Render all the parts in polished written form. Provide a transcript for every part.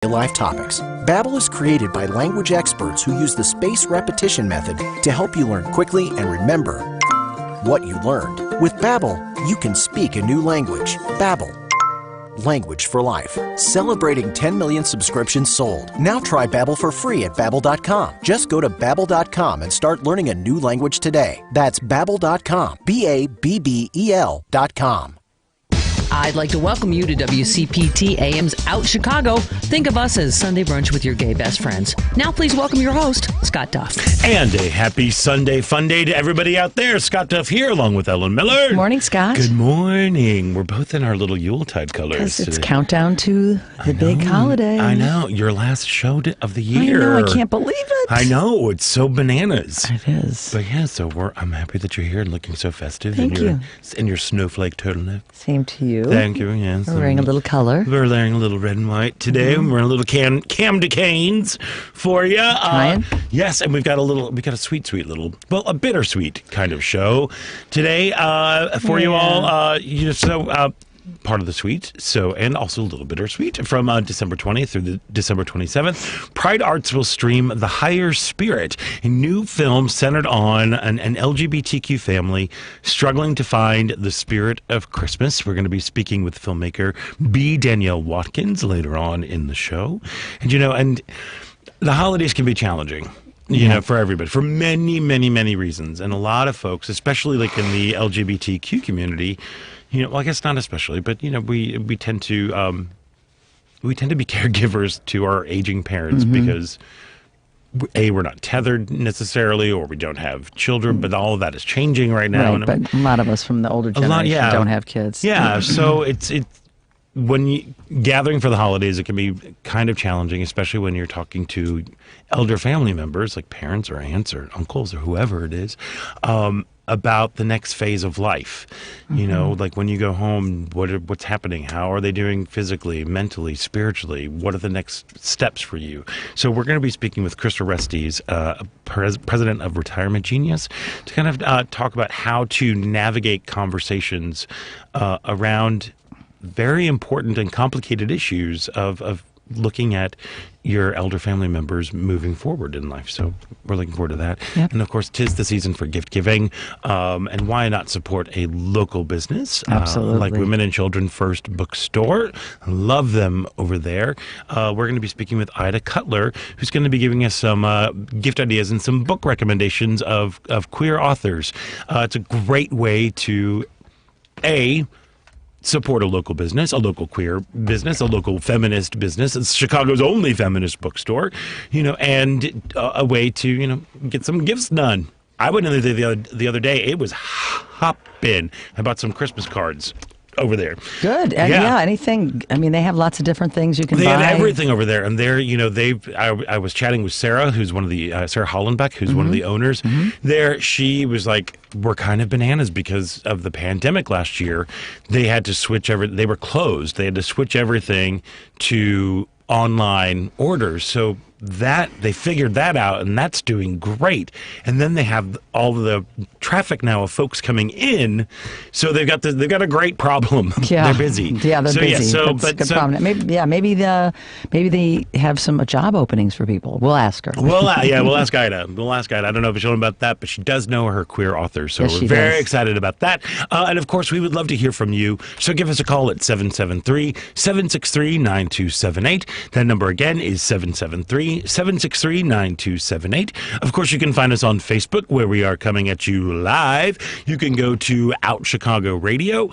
life topics. Babbel is created by language experts who use the spaced repetition method to help you learn quickly and remember what you learned. With Babbel, you can speak a new language. Babbel, language for life. Celebrating 10 million subscriptions sold. Now try Babbel for free at Babbel.com. Just go to Babbel.com and start learning a new language today. That's Babbel.com. Babbel.com. I'd like to welcome you to WCPT AM's Out Chicago. Think of us as Sunday brunch with your gay best friends. Now please welcome your host, Scott Duff. And a happy Sunday fun day to everybody out there. Scott Duff here along with Ellen Miller. Good morning, Scott. Good morning. We're both in our little Yuletide colors. Because it's countdown to the big holiday. I know. Your last show of the year. I know. I can't believe it. I know. It's so bananas. It is. But yeah, so I'm happy that you're here and looking so festive. Thank you. In your snowflake turtleneck. Same to you. Thank you. Yes. We're wearing a little color. We're wearing a little red and white today. We're wearing a little Camden Canes for you. Trying. Yes, and we got a sweet little, well, a bittersweet kind of show today for you all. Part of the sweet, and also a little bittersweet from December 20th through the December 27th. Pride Arts will stream The Higher Spirit, a new film centered on an LGBTQ family struggling to find the spirit of Christmas. We're going to be speaking with filmmaker B. Danielle Watkins later on in the show. And the holidays can be challenging. For everybody, for many, many, many reasons. And a lot of folks, especially like in the LGBTQ community, I guess not especially, but, we tend to be caregivers to our aging parents because, we're not tethered necessarily, or we don't have children, but all of that is changing right now. Right, but a lot of us from the older generation don't have kids. Yeah, so it's when you gathering for the holidays, it can be kind of challenging, especially when you're talking to elder family members, like parents or aunts or uncles or whoever it is, about the next phase of life. Like when you go home, what's happening? How are they doing physically, mentally, spiritually? What are the next steps for you? So we're going to be speaking with Chris Orestes, president of Retirement Genius, to kind of talk about how to navigate conversations around very important and complicated issues of looking at your elder family members moving forward in life. So we're looking forward to that. Yep. And of course, 'tis the season for gift giving. And why not support a local business? Absolutely. Like Women and Children First Bookstore. Love them over there. We're going to be speaking with Ida Cutler, who's going to be giving us some gift ideas and some book recommendations of queer authors. It's a great way to, support a local business, a local queer business, a local feminist business. It's Chicago's only feminist bookstore, and a way to, get some gifts done. I went in there the other day. It was hopping. I bought some Christmas cards over there. Good. Yeah, anything. I mean, they have lots of different things you can buy. They have everything over there. And they're, I was chatting with Sarah, who's one of the, Sarah Hollenbeck, who's one of the owners there. She was like, we're kind of bananas because of the pandemic last year. They had to switch they were closed. They had to switch everything to online orders. So that they figured that out, and that's doing great. And then they have all of the traffic now of folks coming in, so they've got a great problem. Yeah, they're busy. Yeah, they're busy. Yeah, that's a good problem. Maybe they have some job openings for people. We'll ask her. We'll ask Ida. I don't know if she'll know about that, but she does know her queer authors, so yes, we're very excited about that. And of course, we would love to hear from you. So give us a call at 773-763-9278. That number again is 773-763-9278. Of course, you can find us on Facebook, where we are coming at you live. You can go to Out Chicago Radio,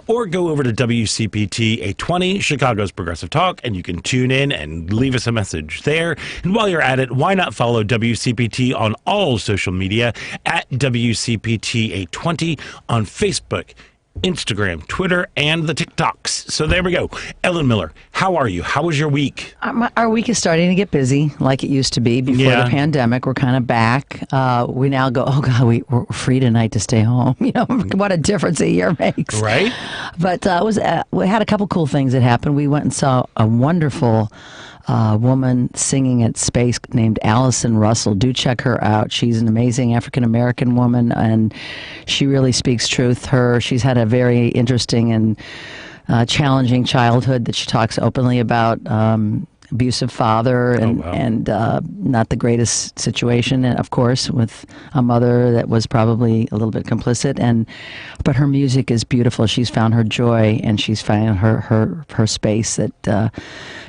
or go over to WCPT 820, Chicago's Progressive Talk, and you can tune in and leave us a message there. And while you're at it, why not follow WCPT on all social media at WCPT 820 on Facebook, Instagram, Twitter, and the TikToks. So there we go. Ellen Miller, how are you? How was your week? Our week is starting to get busy like it used to be before the pandemic. We're kind of back. We now go, oh, God, we're free tonight to stay home. What a difference a year makes. Right? But we had a couple cool things that happened. We went and saw a wonderful woman singing at Space named Allison Russell. Do check her out. She's an amazing African-American woman, and she really speaks truth. She's had a very interesting and challenging childhood that she talks openly about. abusive father, and wow. not the greatest situation, of course, with a mother that was probably a little bit complicit. But her music is beautiful. She's found her joy, and she's found her space that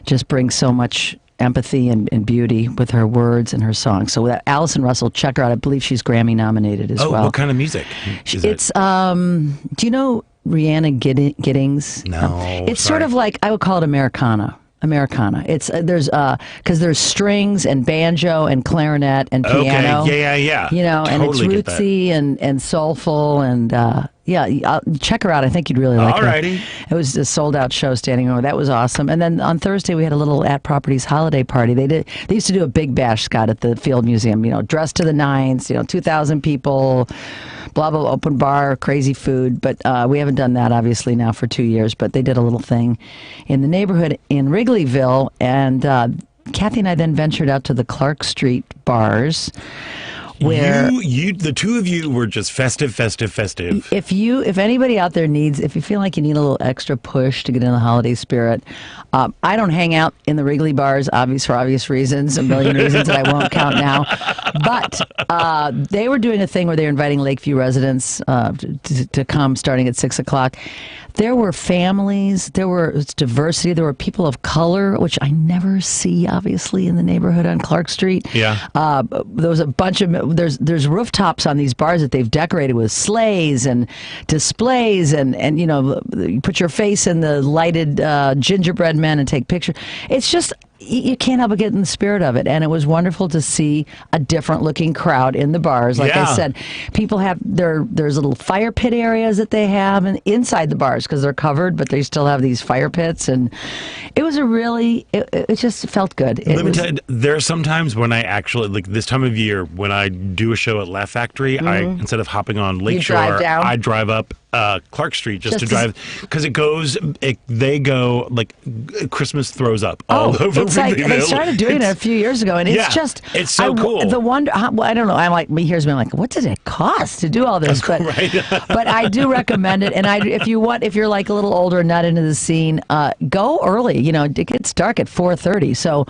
just brings so much empathy and beauty with her words and her songs. So that Allison Russell, check her out. I believe she's Grammy nominated as well. Oh, what kind of music is it's do you know Rhiannon Giddings? No, it's sorry. sort of like, I would call it Americana. It's because there's strings and banjo and clarinet and piano. Okay, yeah. You know, Totally and get it's that. rootsy and soulful, and check her out. I think you'd really like Alrighty. her. It was a sold out show, standing room. That was awesome. And then on Thursday we had a little At Properties holiday party. They used to do a big bash, Scott, at the Field Museum. You know, dressed to the nines. 2,000 people. Blah blah, open bar, crazy food. But we haven't done that obviously now for 2 years. But they did a little thing in the neighborhood in Wrigleyville, and Kathy and I then ventured out to the Clark Street bars. Where the two of you were just festive. If anybody out there if you feel like you need a little extra push to get in the holiday spirit, I don't hang out in the Wrigley bars, for obvious reasons, a million reasons that I won't count now. But they were doing a thing where they were inviting Lakeview residents to come starting at 6:00. There were families, there was diversity, there were people of color, which I never see, obviously, in the neighborhood on Clark Street. Yeah. There was a bunch of, there's rooftops on these bars that they've decorated with sleighs and displays, and you put your face in the lighted gingerbread men and take pictures. It's just, you can't help but get in the spirit of it. And it was wonderful to see a different looking crowd in the bars. Like I said, people have there's little fire pit areas that they have and inside the bars because they're covered, but they still have these fire pits. And it was it just felt good. Let me tell you, there are some times when I actually, like this time of year, when I do a show at Laugh Factory, I instead of hopping on Lakeshore, I drive up Clark Street just to drive, because they go like Christmas throws up all over. It's like they started doing it a few years ago, and it's so cool. The wonder, I don't know. I'm like, here's me. I'm like, what did it cost to do all this? But but I do recommend it. And if you're like a little older and not into the scene, go early. It gets dark at 4:30, so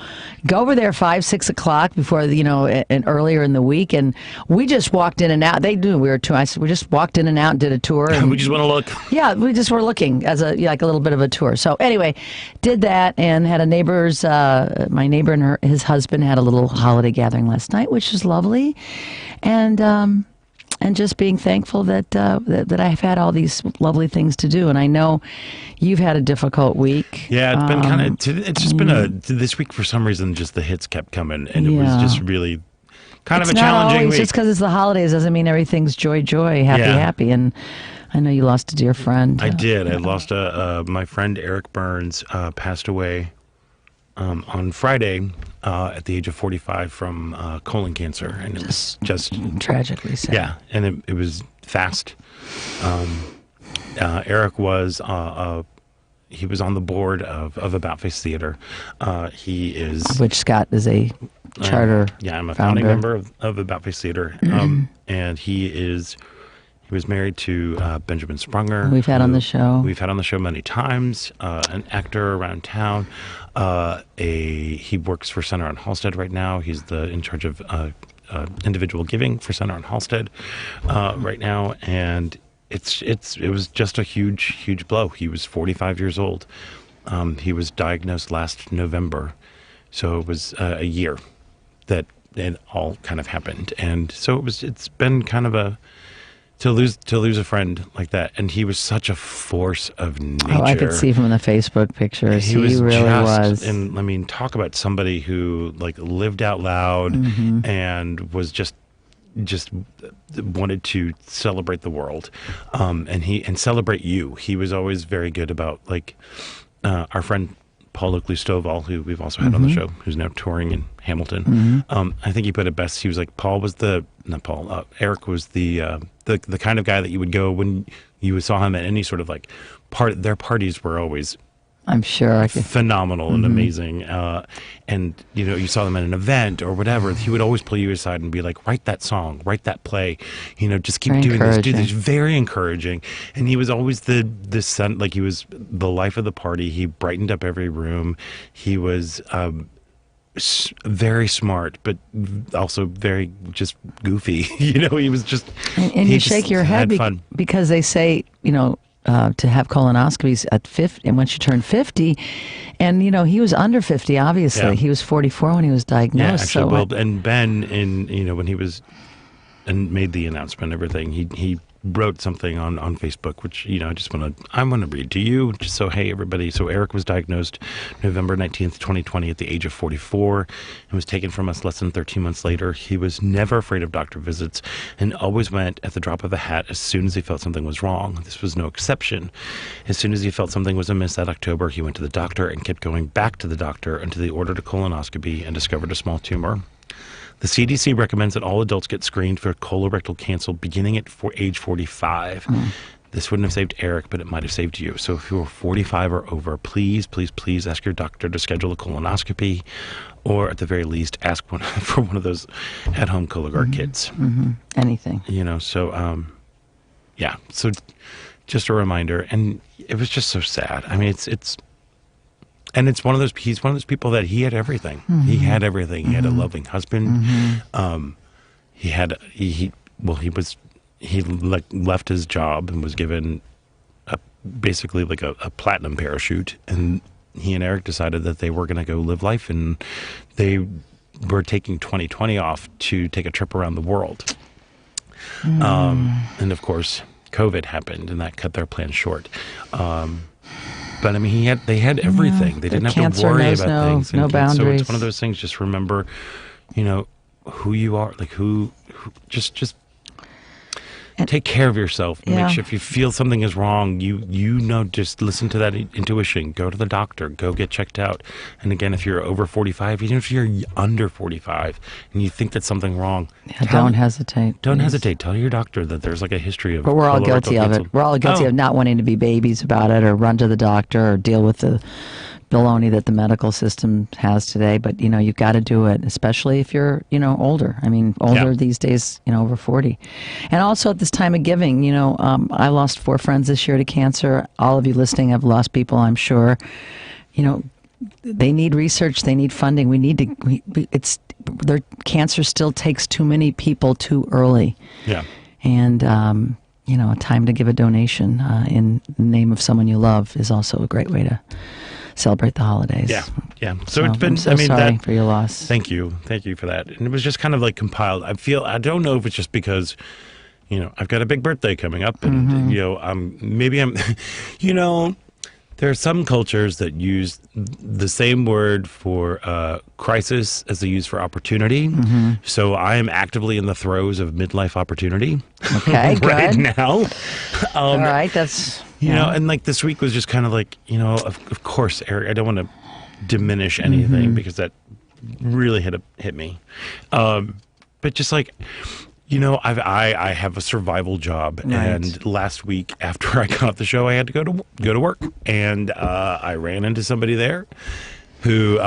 go over there 5, 6 o'clock before and earlier in the week. And we just walked in and out. We just walked in and out and did a tour. And we just want to look. Yeah, we just were looking as a little bit of a tour. So anyway, did that and had a neighbor's. My neighbor and his husband had a little holiday gathering last night, which was lovely, and just being thankful that I've had all these lovely things to do. And I know you've had a difficult week. Yeah, it's been it's just been this week for some reason. Just the hits kept coming, and it was just really kind of a challenging week. Just because it's the holidays doesn't mean everything's joy, happy. And I know you lost a dear friend. I did. I lost my friend Eric Burns passed away on Friday at the age of 45 from colon cancer, and it was just tragically sad. Yeah, and it was fast. Eric was he was on the board of About Face Theater. He is, which Scott is a charter. I'm a founder. founding member of About Face Theater, and he was married to Benjamin Sprunger. We've had on the show. We've had on the show many times. An actor around town. He works for Center on Halstead right now. He's in charge of individual giving for Center on Halstead right now, and it was just a huge blow. He was 45 years old. He was diagnosed last November, so it was a year that it all kind of happened, and so it's been kind of to lose a friend like that. And he was such a force of nature. Oh, I could see from the Facebook pictures. He really was. And I mean, talk about somebody who like lived out loud and was just wanted to celebrate the world, and celebrate you. He was always very good about like our friend Paul Oakley Stovall, who we've also had on the show, who's now touring in Hamilton. I think he put it best. He was like, Eric was the kind of guy that you would go when you saw him at any sort of like their parties were always I'm sure. Phenomenal and amazing. And, you saw them at an event or whatever. He would always pull you aside and be like, write that song, write that play, just keep doing this, do this. Very encouraging. And he was always the son, like he was the life of the party. He brightened up every room. He was very smart, but also very just goofy. He was just. And you shake your head because they say, to have colonoscopies at 50, and once you turn 50, and he was under 50. Obviously, he was 44 when he was diagnosed. Yeah, actually, and Ben, when he was and made the announcement, and everything, he wrote something on Facebook, which I want to read to you. Just so, hey everybody, so Eric was diagnosed November 19th, 2020, at the age of 44, and was taken from us less than 13 months later. He was never afraid of doctor visits and always went at the drop of a hat as soon as he felt something was wrong. This was no exception. As soon as he felt something was amiss that October, he went to the doctor and kept going back to the doctor until they ordered a colonoscopy and discovered a small tumor. The CDC recommends that all adults get screened for colorectal cancer beginning at age 45. This wouldn't have saved Eric, but it might have saved you. So if you're 45 or over, please, please, please ask your doctor to schedule a colonoscopy, or at the very least, ask for one of those at-home Cologuard kits. Anything. So just a reminder. And it was just so sad. I mean, and he's one of those people that he had everything. He had everything. He had a loving husband. He left his job and was given basically like a platinum parachute. And he and Eric decided that they were going to go live life, and they were taking 2020 off to take a trip around the world. And of course, COVID happened, and that cut their plans short. But I mean, they had everything. They didn't have to worry about things. No boundaries. So it's one of those things. Just remember, who you are. Like who just take care of yourself. Make sure if you feel something is wrong, just listen to that intuition. Go to the doctor. Go get checked out. And again, if you're over 45, even if you're under 45, and you think that's something wrong, don't hesitate. Don't hesitate. Tell your doctor that there's like a history of. But we're all guilty of it. We're all guilty of not wanting to be babies about it, or run to the doctor, or deal with the baloney that the medical system has today. But you've got to do it, especially if you're older. I mean, older these days, over 40. And also at this time of giving, I lost 4 friends this year to cancer. All of you listening have lost people, I'm sure. They need research, they need funding. Their cancer still takes too many people too early. Yeah. And a time to give a donation in the name of someone you love is also a great way to celebrate the holidays. Yeah. So it's been. I'm so sorry for your loss. Thank you for that. And it was just kind of like compiled. I don't know if it's just because, I've got a big birthday coming up, and there are some cultures that use the same word for crisis as they use for opportunity. So I am actively in the throes of midlife opportunity. Okay, right now. All right, that's. And like this week was just kind of like, of course, Eric, I don't want to diminish anything because that really hit me. But just like, I have a survival job, and last week after I got off the show, I had to go to work, and I ran into somebody there who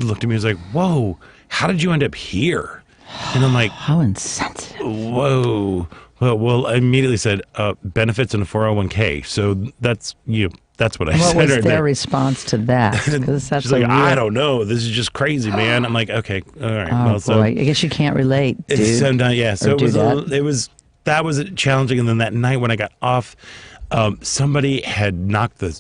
looked at me and was like, "Whoa, how did you end up here?" And I'm like, "How insensitive!" Whoa. Well, I immediately said benefits and a 401k. So that's what I said. What was right their there. response to that? She's like, I don't know. This is just crazy, man. I'm like, okay, all right. Oh, boy, I guess you can't relate, dude. Sometimes, yeah. So that was challenging. And then that night when I got off, somebody had knocked the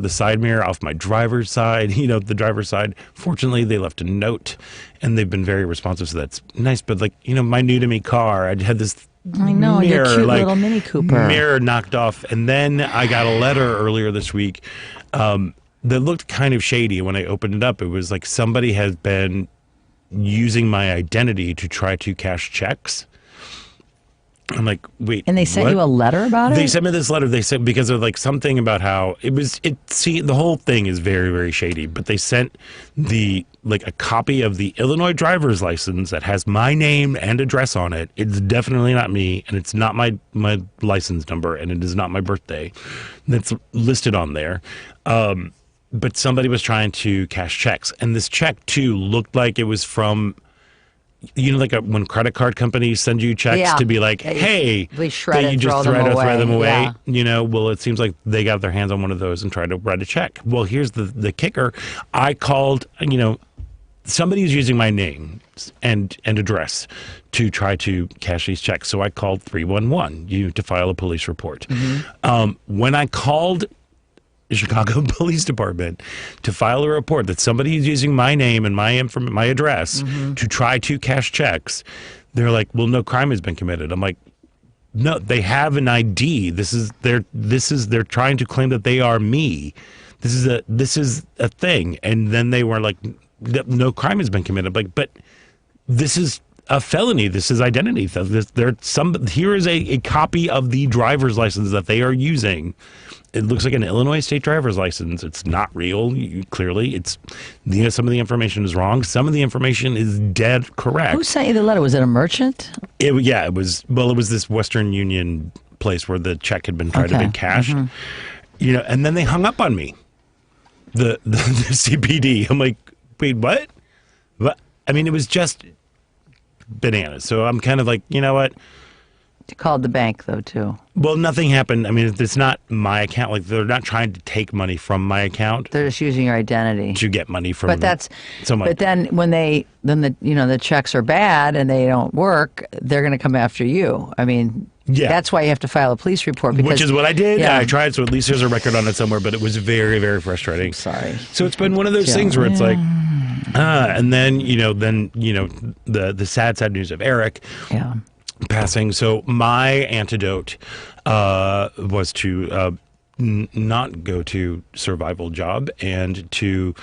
side mirror off my driver's side, the driver's side. Fortunately, they left a note, and they've been very responsive, so that's nice. But my new to me car, I had this I know, mirror, your cute little Mini Cooper. Mirror knocked off. And then I got a letter earlier this week that looked kind of shady. When I opened it up, it was like somebody has been using my identity to try to cash checks. I'm like, wait. And they sent you a letter about it? They sent me this letter. They said because of something about how the whole thing is very, very shady, but they sent a copy of the Illinois driver's license that has my name and address on it. It's definitely not me, and it's not my license number, and it is not my birthday. That's listed on there. but somebody was trying to cash checks, and this check too looked like it was from, like when credit card companies send you checks to be like, hey, we shred that you and just throw them away. Yeah. Well, it seems like they got their hands on one of those and tried to write a check. Well, here's the kicker. I called, somebody is using my name and address to try to cash these checks. So I called 311 to file a police report. When I called the Chicago Police Department to file a report that somebody is using my name and my address to try to cash checks, they're like, well, no crime has been committed. I'm like, no, they have an ID. They're trying to claim that they are me. This is a thing. And then they were like, no crime has been committed. Like, but this is a felony. This is identity theft. Here is a copy of the driver's license that they are using. It looks like an Illinois state driver's license. It's not real. Clearly, it's some of the information is wrong. Some of the information is dead correct. Who sent you the letter? Was it a merchant? It was. Well, it was this Western Union place where the check had been tried to be cashed. And then they hung up on me. The CPD. I'm like, wait, what? What? I mean, it was just bananas. So I'm kind of like, you know what? You called the bank, though, too. Well, nothing happened. I mean, it's not my account. Like, they're not trying to take money from my account. They're just using your identity to get money from. But then when the checks are bad and they don't work, they're going to come after you. I mean, that's why you have to file a police report. Which is what I did. Yeah. I tried, so at least there's a record on it somewhere. But it was very, very frustrating. I'm sorry. So it's been one of those things where it's like, and then the sad news of Eric. Yeah. Passing. So my antidote was to not go to survival job and to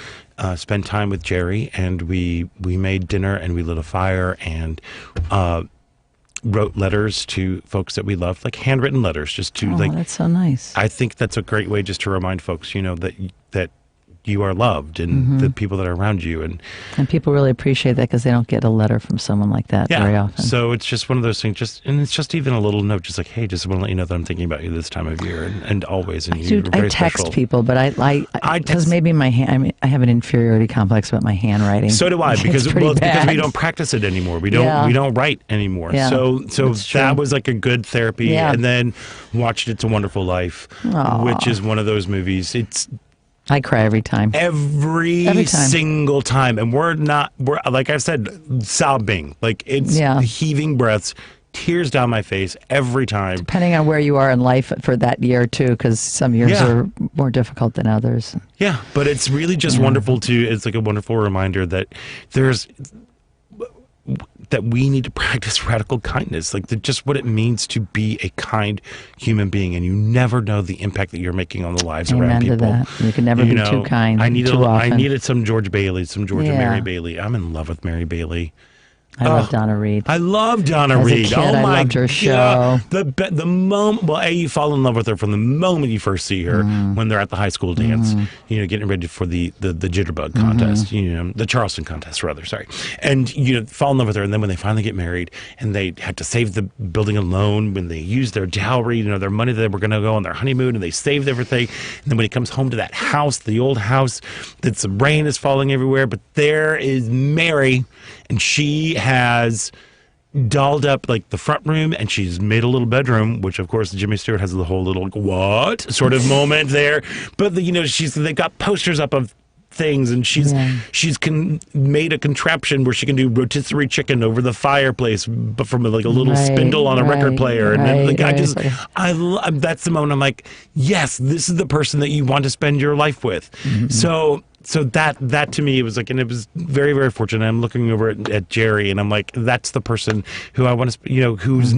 spend time with Jerry. And we made dinner and we lit a fire and wrote letters to folks that we loved, like handwritten letters, just to that's so nice. I think that's a great way just to remind folks, that you are loved and the people that are around you. And people really appreciate that because they don't get a letter from someone like that very often. So it's just one of those things, and it's just even a little note, just like, hey, just want to let you know that I'm thinking about you this time of year and always. And I text people, but because maybe my hand, I have an inferiority complex about my handwriting. So do I, because we don't practice it anymore. We don't write anymore. Yeah, so that was like a good therapy. Yeah. And then watched It's a Wonderful Life, which is one of those movies. I cry every time. Every time. Single time. And we're like I said, sobbing. Like it's heaving breaths, tears down my face every time. Depending on where you are in life for that year, too, because some years are more difficult than others. Yeah, but it's really just wonderful it's like a wonderful reminder that that we need to practice radical kindness, like just what it means to be a kind human being, and you never know the impact that you're making on the lives around people. That. You can never be too kind. I often. needed some George Bailey, some Georgia Mary Bailey. I'm in love with Mary Bailey. I love Donna Reed. I love Donna Reed. As a kid, I loved her show. The moment, you fall in love with her from the moment you first see her when they're at the high school dance, getting ready for the Jitterbug contest, the Charleston contest, rather, sorry. And, fall in love with her. And then when they finally get married and they had to save the building alone, when they used their dowry, their money that they were going to go on their honeymoon, and they saved everything. And then when he comes home to that house, the old house, that some rain is falling everywhere, but there is Mary, and she has dolled up like the front room, and she's made a little bedroom, which of course Jimmy Stewart has the whole little what sort of moment there. But they've got posters up of things, and she's made a contraption where she can do rotisserie chicken over the fireplace, but from like a little spindle on a record player. And then, that's the moment I'm like, yes, this is the person that you want to spend your life with. So that to me, it was like, and it was very, very fortunate. I'm looking over at Jerry, and I'm like, that's the person who I want to, who's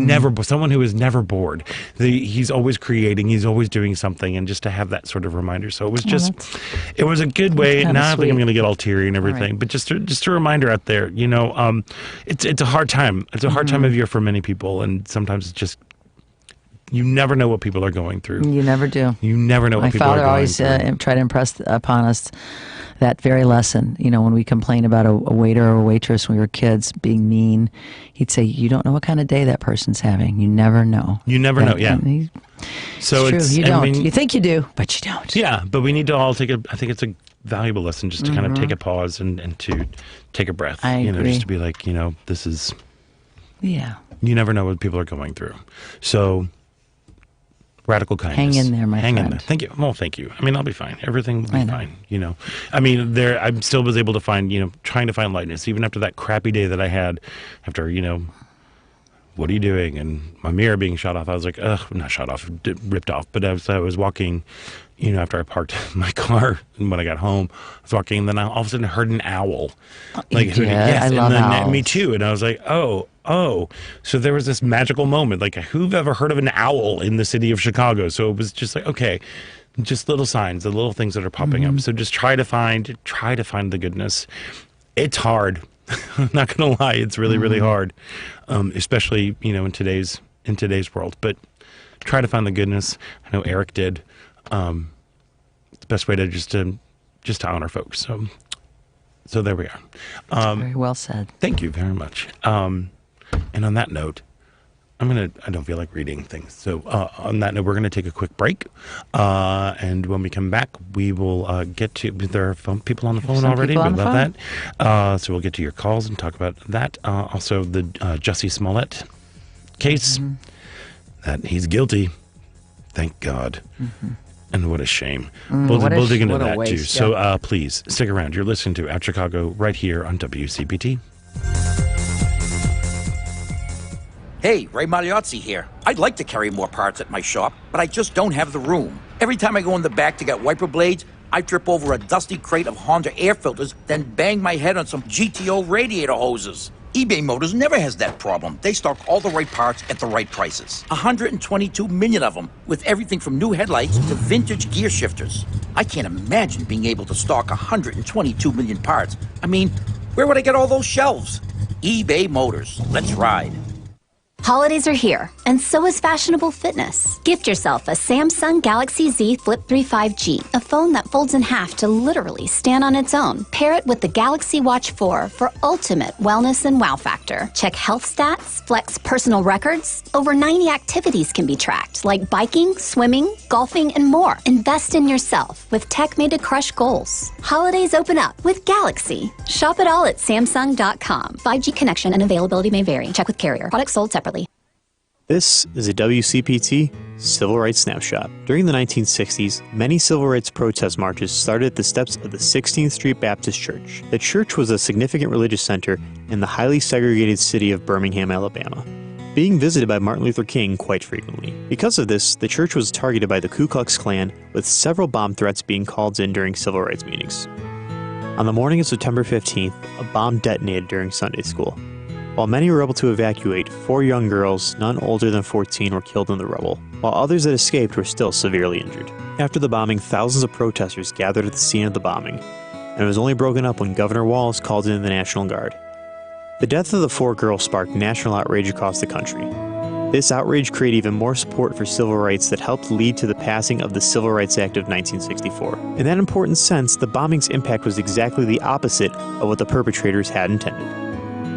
someone who is never bored. He's always creating, he's always doing something, and just to have that sort of reminder. So it was it was a good way. Now I think I'm going to get all teary and everything, but just a reminder out there, it's a hard time. It's a hard time of year for many people, and sometimes it's just You never know what people are going through. You never do. You never know what people are going through. My father always tried to impress upon us that very lesson. When we complain about a waiter or a waitress when we were kids being mean, he'd say, you don't know what kind of day that person's having. You never know. You never know, yeah. So it's true. You don't. You think you do, but you don't. Yeah, but we need to all I think it's a valuable lesson just to kind of take a pause and to take a breath. I agree. Just to be like, this is... Yeah. You never know what people are going through. So... Radical kindness. Hang in there, my friend. Hang in there. Thank you. Well, thank you. I mean, I'll be fine. Everything will be fine. I mean, I still was able to find, trying to find lightness, even after that crappy day that I had, after, what are you doing? And my mirror being shot off. I was like, ugh, not shot off, ripped off. But as I was walking, after I parked my car and when I got home, I was walking, and then I all of a sudden heard an owl. I love owls. Me too. And I was like, oh. So there was this magical moment. Like, who've ever heard of an owl in the city of Chicago? So it was just like, okay, just little signs, the little things that are popping up. So just try to find the goodness. It's hard. I'm not going to lie. It's really, really hard, especially, in today's world. But try to find the goodness. I know Eric did. The best way to just to honor folks. So there we are. Very well said. Thank you very much. And on that note, I don't feel like reading things. So on that note, we're going to take a quick break. And when we come back, we will get to, there are people on the phone already. We love that. So we'll get to your calls and talk about that. Also the Jussie Smollett case, that he's guilty. Thank God. And what a shame. We'll dig into that too. So please stick around. You're listening to Out Chicago right here on WCPT. Hey, Ray Magliozzi here. I'd like to carry more parts at my shop, but I just don't have the room. Every time I go in the back to get wiper blades, I trip over a dusty crate of Honda air filters, then bang my head on some GTO radiator hoses. eBay Motors never has that problem. They stock all the right parts at the right prices. 122 million of them, with everything from new headlights to vintage gear shifters. I can't imagine being able to stock 122 million parts. I mean, where would I get all those shelves? eBay Motors. Let's ride. Holidays are here, and so is fashionable fitness. Gift yourself a Samsung Galaxy Z Flip 3 5G, a phone that folds in half to literally stand on its own. Pair it with the Galaxy Watch 4 for ultimate wellness and wow factor. Check health stats, flex personal records. Over 90 activities can be tracked, like biking, swimming, golfing, and more. Invest in yourself with tech made to crush goals. Holidays open up with Galaxy. Shop it all at Samsung.com. 5G connection and availability may vary. Check with carrier. Products sold separately. This is a WCPT Civil Rights Snapshot. During the 1960s, many civil rights protest marches started at the steps of the 16th Street Baptist Church. The church was a significant religious center in the highly segregated city of Birmingham, Alabama, being visited by Martin Luther King quite frequently. Because of this, the church was targeted by the Ku Klux Klan, with several bomb threats being called in during civil rights meetings. On the morning of September 15th, a bomb detonated during Sunday school. While many were able to evacuate, 4 young girls, none older than 14, were killed in the rubble, while others that escaped were still severely injured. After the bombing, thousands of protesters gathered at the scene of the bombing, and it was only broken up when Governor Wallace called in the National Guard. The death of the 4 girls sparked national outrage across the country. This outrage created even more support for civil rights that helped lead to the passing of the Civil Rights Act of 1964. In that important sense, the bombing's impact was exactly the opposite of what the perpetrators had intended.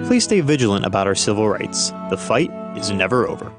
Please stay vigilant about our civil rights. The fight is never over.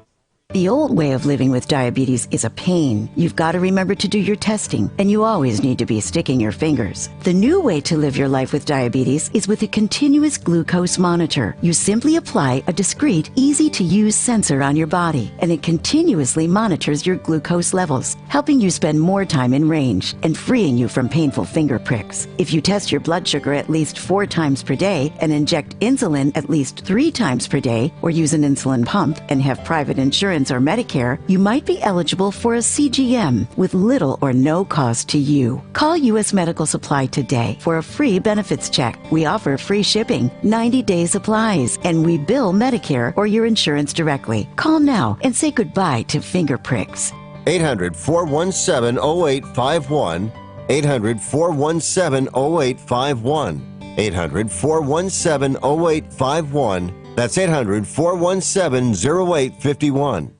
The old way of living with diabetes is a pain. You've got to remember to do your testing, and you always need to be sticking your fingers. The new way to live your life with diabetes is with a continuous glucose monitor. You simply apply a discreet, easy-to-use sensor on your body, and it continuously monitors your glucose levels, helping you spend more time in range and freeing you from painful finger pricks. If you test your blood sugar at least 4 times per day and inject insulin at least 3 times per day, or use an insulin pump and have private insurance or Medicare, you might be eligible for a CGM with little or no cost to you. Call U.S. Medical Supply today for a free benefits check. We offer free shipping, 90-day supplies, and we bill Medicare or your insurance directly. Call now and say goodbye to finger pricks. 800-417-0851. 800-417-0851. 800-417-0851. That's 800-417-0851.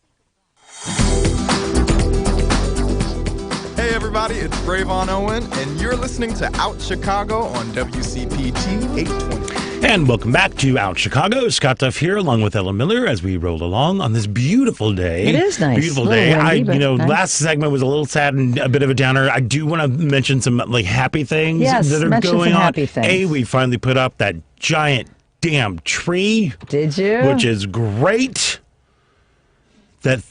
everybody. It's Bravon Owen, and you're listening to Out Chicago on WCPT 820. And welcome back to Out Chicago. Scott Duff here, along with Ellen Miller, as we roll along on this beautiful day. It is nice. Beautiful A little day. windy, but nice. Last segment was a little sad and a bit of a downer. I do want to mention some happy things Yes, that are mention going some on. happy things. We finally put up that giant damn tree. Did you? Which is great. That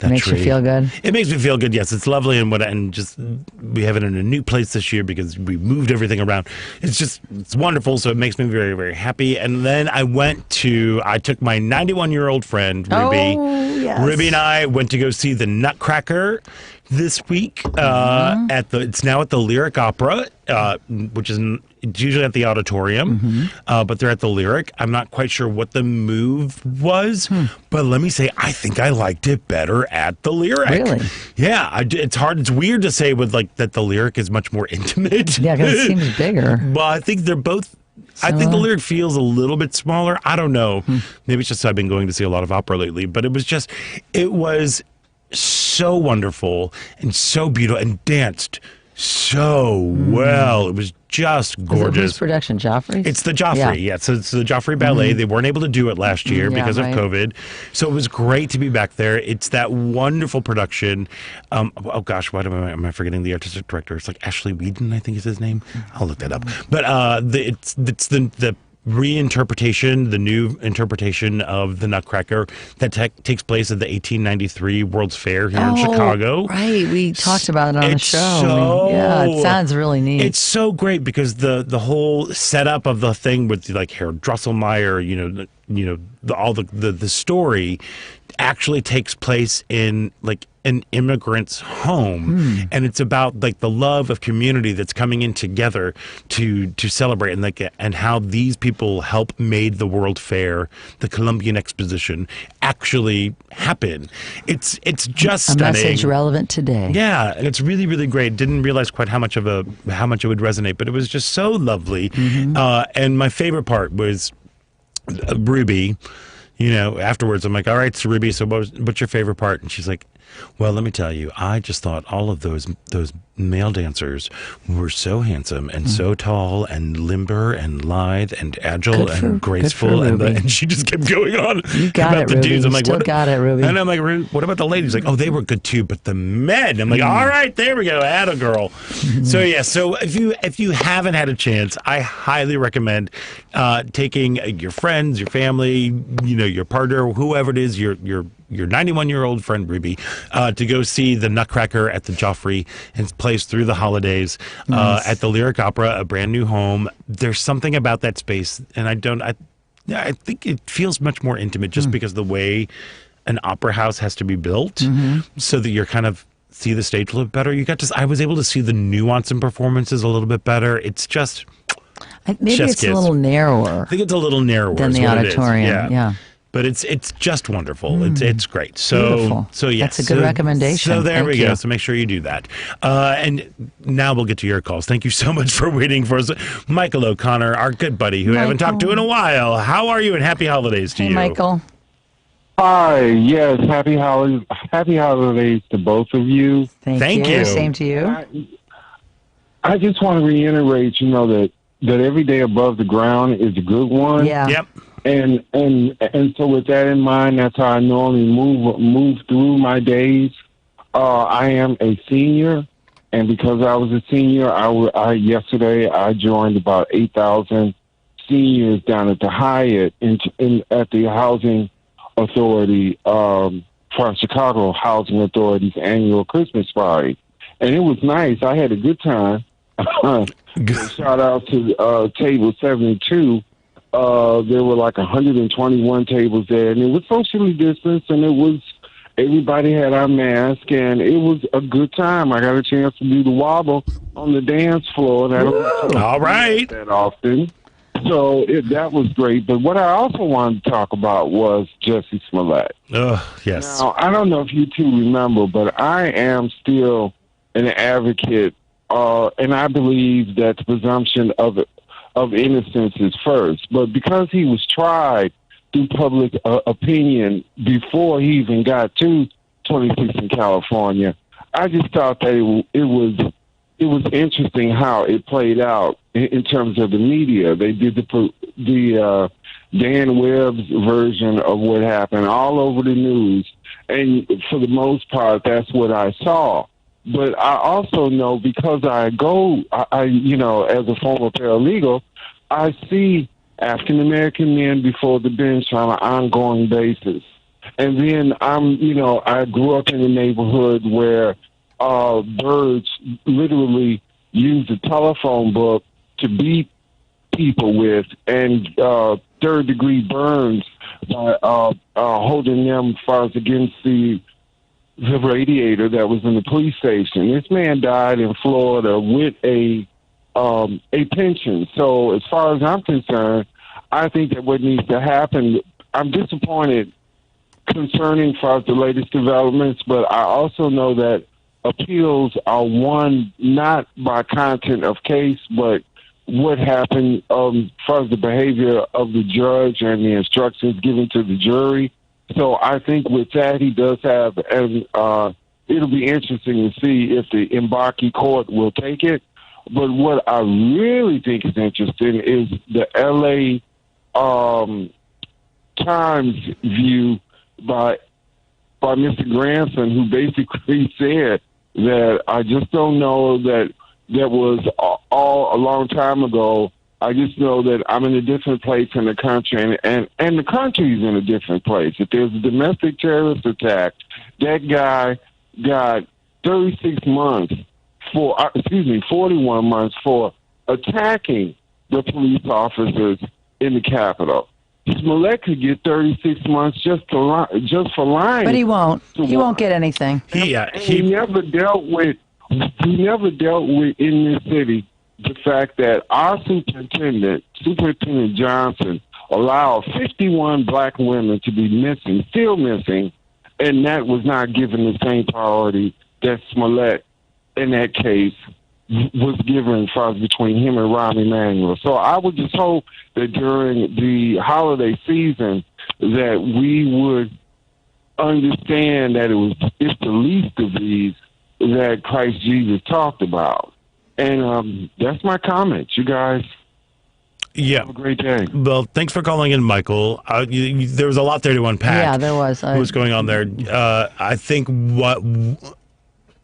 makes tree. you feel good. It makes me feel good. Yes, it's lovely, and just we have it in a new place this year because we moved everything around. It's wonderful. So it makes me very, very happy. And then I took my 91-year-old friend Ruby. Oh, yes. Ruby and I went to go see the Nutcracker this week. It's now at the Lyric Opera, which is it's usually at the Auditorium, but they're at the Lyric. I'm not quite sure what the move was, but let me say, I think I liked it better at the Lyric. Really? Yeah, it's hard. It's weird to say that the Lyric is much more intimate. Yeah, because it seems bigger. Well, I think they're both. I think the Lyric feels a little bit smaller. I don't know. Maybe it's just I've been going to see a lot of opera lately, but it was so wonderful and so beautiful and danced so well. It was just gorgeous. Whose production? Joffrey's? It's the Joffrey, yeah. So it's the Joffrey Ballet. They weren't able to do it last year because of COVID. So it was great to be back there. It's that wonderful production. Oh gosh, why am I forgetting the artistic director? It's like Ashley Whedon, I think is his name. I'll look that up. But it's the reinterpretation, the new interpretation of the Nutcracker that takes place at the 1893 World's Fair here in Chicago. Right, we talked about it on the show. It sounds really neat. It's so great because the whole setup of the thing with Harold Drosselmeyer, all the story actually takes place in an immigrant's home, and it's about the love of community that's coming in together to celebrate, and how these people help made the World Fair, the Columbian Exposition, actually happen. It's just stunning. A message relevant today. Yeah, and it's really, really great. Didn't realize quite how much it would resonate, but it was just so lovely. And my favorite part was Ruby. Afterwards, I'm like, all right, so Ruby, so what's your favorite part? And she's like, well, let me tell you, I just thought all of those male dancers were so handsome and so tall and limber and lithe and agile and graceful. And she just kept going on about the dudes. I'm like, what? Got it, Ruby. And I'm like, what about the ladies? Like, oh, they were good too, but the men. I'm like, all right, there we go, atta girl. So yeah, so if you haven't had a chance, I highly recommend taking your friends, your family, your partner, whoever it is, your 91-year-old friend Ruby, to go see the Nutcracker at the Joffrey, and plays through the holidays at the Lyric Opera, a brand new home. There's something about that space, and I think it feels much more intimate just because the way an opera house has to be built, so that you're kind of see the stage a little bit better. I was able to see the nuance in performances a little bit better. It's just maybe it's a little narrower. I think it's a little narrower than the auditorium. Yeah. But it's just wonderful. It's great. Beautiful. So yeah, that's a good recommendation. So there Thank we you. go. So make sure you do that. And now we'll get to your calls. Thank you so much for waiting for us, Michael O'Connor, our good buddy who I haven't talked to in a while. How are you? And happy holidays to you, Michael. Hi. Yes. Happy holidays to both of you. Thank you. Same to you. I just want to reiterate, that every day above the ground is a good one. Yeah. Yep. And so with that in mind, that's how I normally move through my days. I am a senior, and because I was a senior, yesterday I joined about 8,000 seniors down at the Hyatt at the Housing Authority, for Chicago Housing Authority's annual Christmas party, and it was nice. I had a good time. Shout out to table 72. There were 121 tables there, and it was socially distanced, and everybody had our mask, and it was a good time. I got a chance to do the wobble on the dance floor. All right. That often. So that was great. But what I also wanted to talk about was Jussie Smollett. Oh, yes. Now, I don't know if you two remember, but I am still an advocate, and I believe that the presumption of innocence is first. But because he was tried through public opinion before he even got to 26 in California, I just thought that it was interesting how it played out in terms of the media. They did the Dan Webb's version of what happened all over the news, and for the most part, that's what I saw. But I also know, because I as a former paralegal, I see African American men before the bench on an ongoing basis. And then I grew up in a neighborhood where birds literally use the telephone book to beat people with, and third-degree burns by holding them far against the radiator that was in the police station. This man died in Florida with a pension. So as far as I'm concerned, I think that what needs to happen, I'm disappointed concerning far as the latest developments, but I also know that appeals are won not by content of case, but what happened as far as the behavior of the judge and the instructions given to the jury. So I think with that, he does have, and it'll be interesting to see if the Mbaki court will take it. But what I really think is interesting is the L.A. Times view by Mr. Granson, who basically said that I just don't know that was all a long time ago. I just know that I'm in a different place in the country, and the country's in a different place. If there's a domestic terrorist attack, that guy got 36 months 41 months for attacking the police officers in the Capitol. Smollett could get 36 months just for lying. But he won't. He won't get anything. He never dealt with in this city the fact that our Superintendent Johnson, allowed 51 black women to be still missing, and that was not given the same priority that Smollett in that case was given between him and Rahm Emanuel. So I would just hope that during the holiday season that we would understand that it's the least of these that Christ Jesus talked about. And that's my comment. You guys have a great day. Well, thanks for calling in, Michael. There was a lot there to unpack. Yeah, there was. What was going on there? I think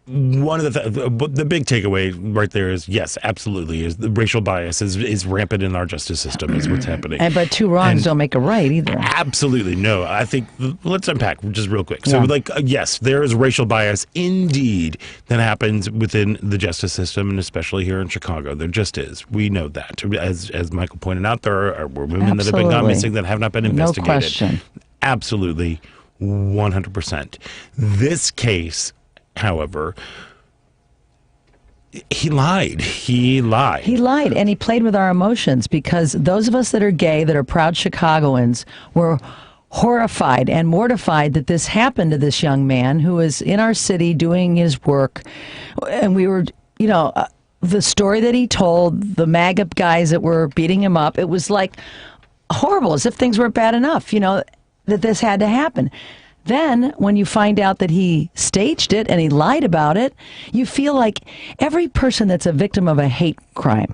one of the big takeaway right there is, yes, absolutely, is the racial bias is rampant in our justice system, is what's happening. But two wrongs don't make a right either. Absolutely. No, I think, let's unpack just real quick. So, yes, there is racial bias indeed that happens within the justice system, and especially here in Chicago. There just is. We know that. As Michael pointed out, there are women that have been gone missing that have not been investigated. No question. Absolutely. 100%. This case, however, he lied. He lied, and he played with our emotions, because those of us that are gay, that are proud Chicagoans, were horrified and mortified that this happened to this young man who was in our city doing his work. And we were, the story that he told, the MAGA guys that were beating him up, it was like horrible, as if things weren't bad enough, that this had to happen. Then, when you find out that he staged it and he lied about it, you feel like every person that's a victim of a hate crime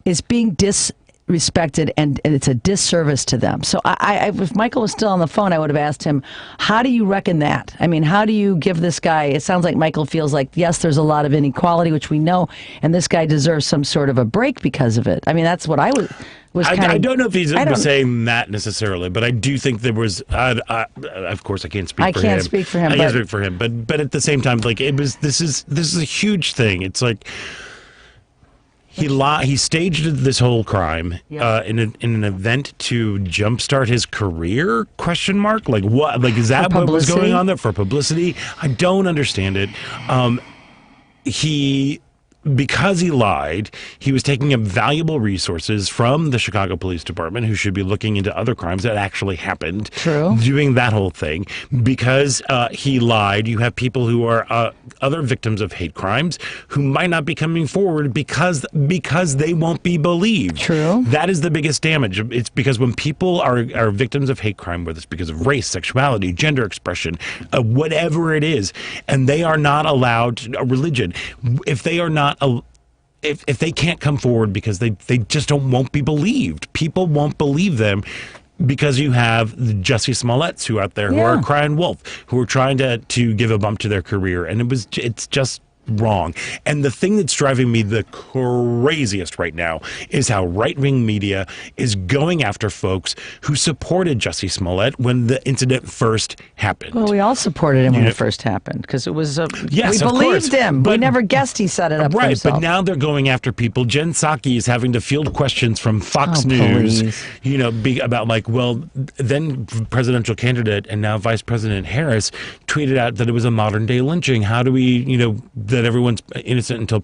is being disrespected, and it's a disservice to them. So if Michael was still on the phone, I would have asked him, how do you reckon that? I mean, how do you give this guy, it sounds like Michael feels like, yes, there's a lot of inequality, which we know, and this guy deserves some sort of a break because of it. I mean, that's what I was I don't know if he's saying that necessarily, but I do think there was. Of course, I can't speak for him. I can't speak for him. I can't speak for him, but at the same time, like this is a huge thing. It's like he staged this whole crime in an event to jumpstart his career? Question mark. Like what? Like is that what was going on there for publicity? I don't understand it. He because he lied, he was taking up valuable resources from the Chicago Police Department, who should be looking into other crimes that actually happened. True. Doing that whole thing. Because he lied, you have people who are other victims of hate crimes who might not be coming forward because they won't be believed. True. That is the biggest damage. It's because when people are victims of hate crime, whether it's because of race, sexuality, gender expression, whatever it is, and they are not allowed a religion, if they are not if they can't come forward because they just won't be believed. People won't believe them because you have the Jussie Smolletts who out there who are crying wolf, who are trying to give a bump to their career, and it's just wrong. And the thing that's driving me the craziest right now is how right-wing media is going after folks who supported Jussie Smollett when the incident first happened. Well, we all supported him when it first happened because it was yes, we believed him. We never guessed he set it up for himself. But now they're going after people. Jen Psaki is having to field questions from Fox News, about then presidential candidate and now Vice President Harris tweeted out that it was a modern day lynching. How do we, that everyone's innocent until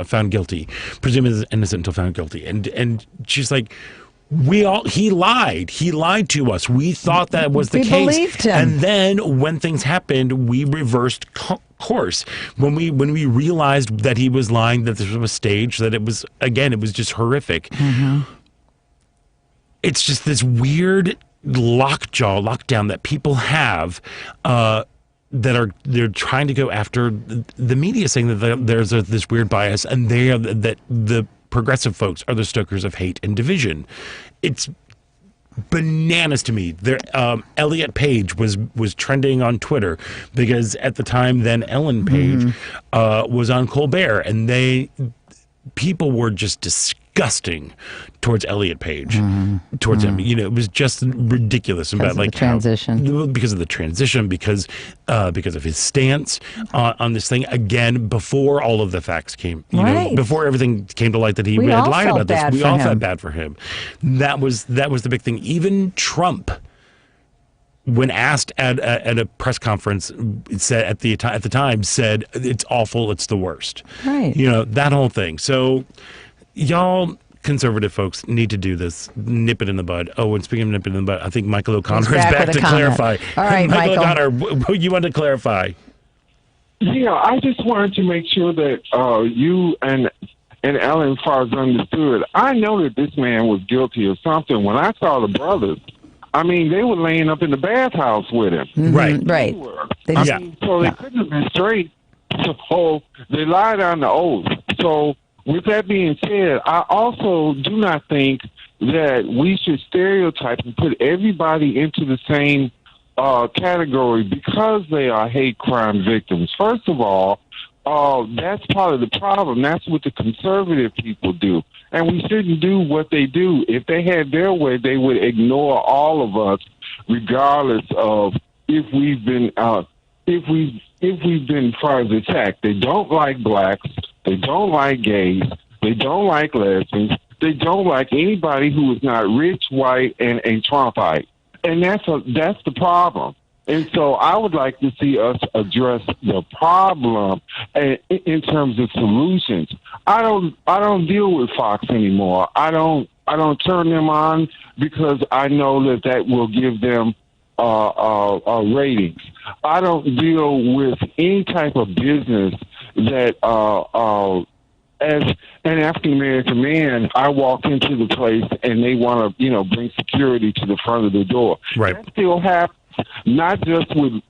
found guilty, presumed innocent until found guilty, and she's like, he lied to us. We thought that was the case. We believed him. And then when things happened, we reversed course. When we realized that he was lying, that this was staged, that it was just horrific. Mm-hmm. It's just this weird lockdown that people have. They're trying to go after the media, saying that there's this weird bias, and that the progressive folks are the stokers of hate and division. It's bananas to me. Elliot Page was trending on Twitter because at the time then Ellen Page was on Colbert, and people were just disgusting towards Elliot Page, towards him. It was just ridiculous about the transition. Because of the transition, because of his stance on this thing. Again, before all of the facts came, before everything came to light that he had lied about this, we all felt bad for him. That was the big thing. Even Trump, when asked at a press conference, said at the time said it's awful, it's the worst. Right. That whole thing. So y'all conservative folks need to do this. Nip it in the bud. Oh, and speaking of nip it in the bud, I think Michael O'Connor is back to clarify. All right, Michael O'Connor, you want to clarify? Yeah, I just wanted to make sure that you and Ellen Farrs understood. I know that this man was guilty of something. When I saw the brothers, I mean, they were laying up in the bathhouse with him. Mm-hmm. Right. So they couldn't have been straight. So they lied on the oath. So with that being said, I also do not think that we should stereotype and put everybody into the same category because they are hate crime victims. First of all, that's part of the problem. That's what the conservative people do. And we shouldn't do what they do. If they had their way, they would ignore all of us, regardless of if we've been further attacked. They don't like blacks. They don't like gays. They don't like lesbians. They don't like anybody who is not rich, white, and a Trumpite. And that's the problem. And so I would like to see us address the problem in terms of solutions. I don't deal with Fox anymore. I don't turn them on because I know that will give them ratings. I don't deal with any type of business that as an African American man, I walk into the place and they want to, bring security to the front of the door. Right. That still happens, not just with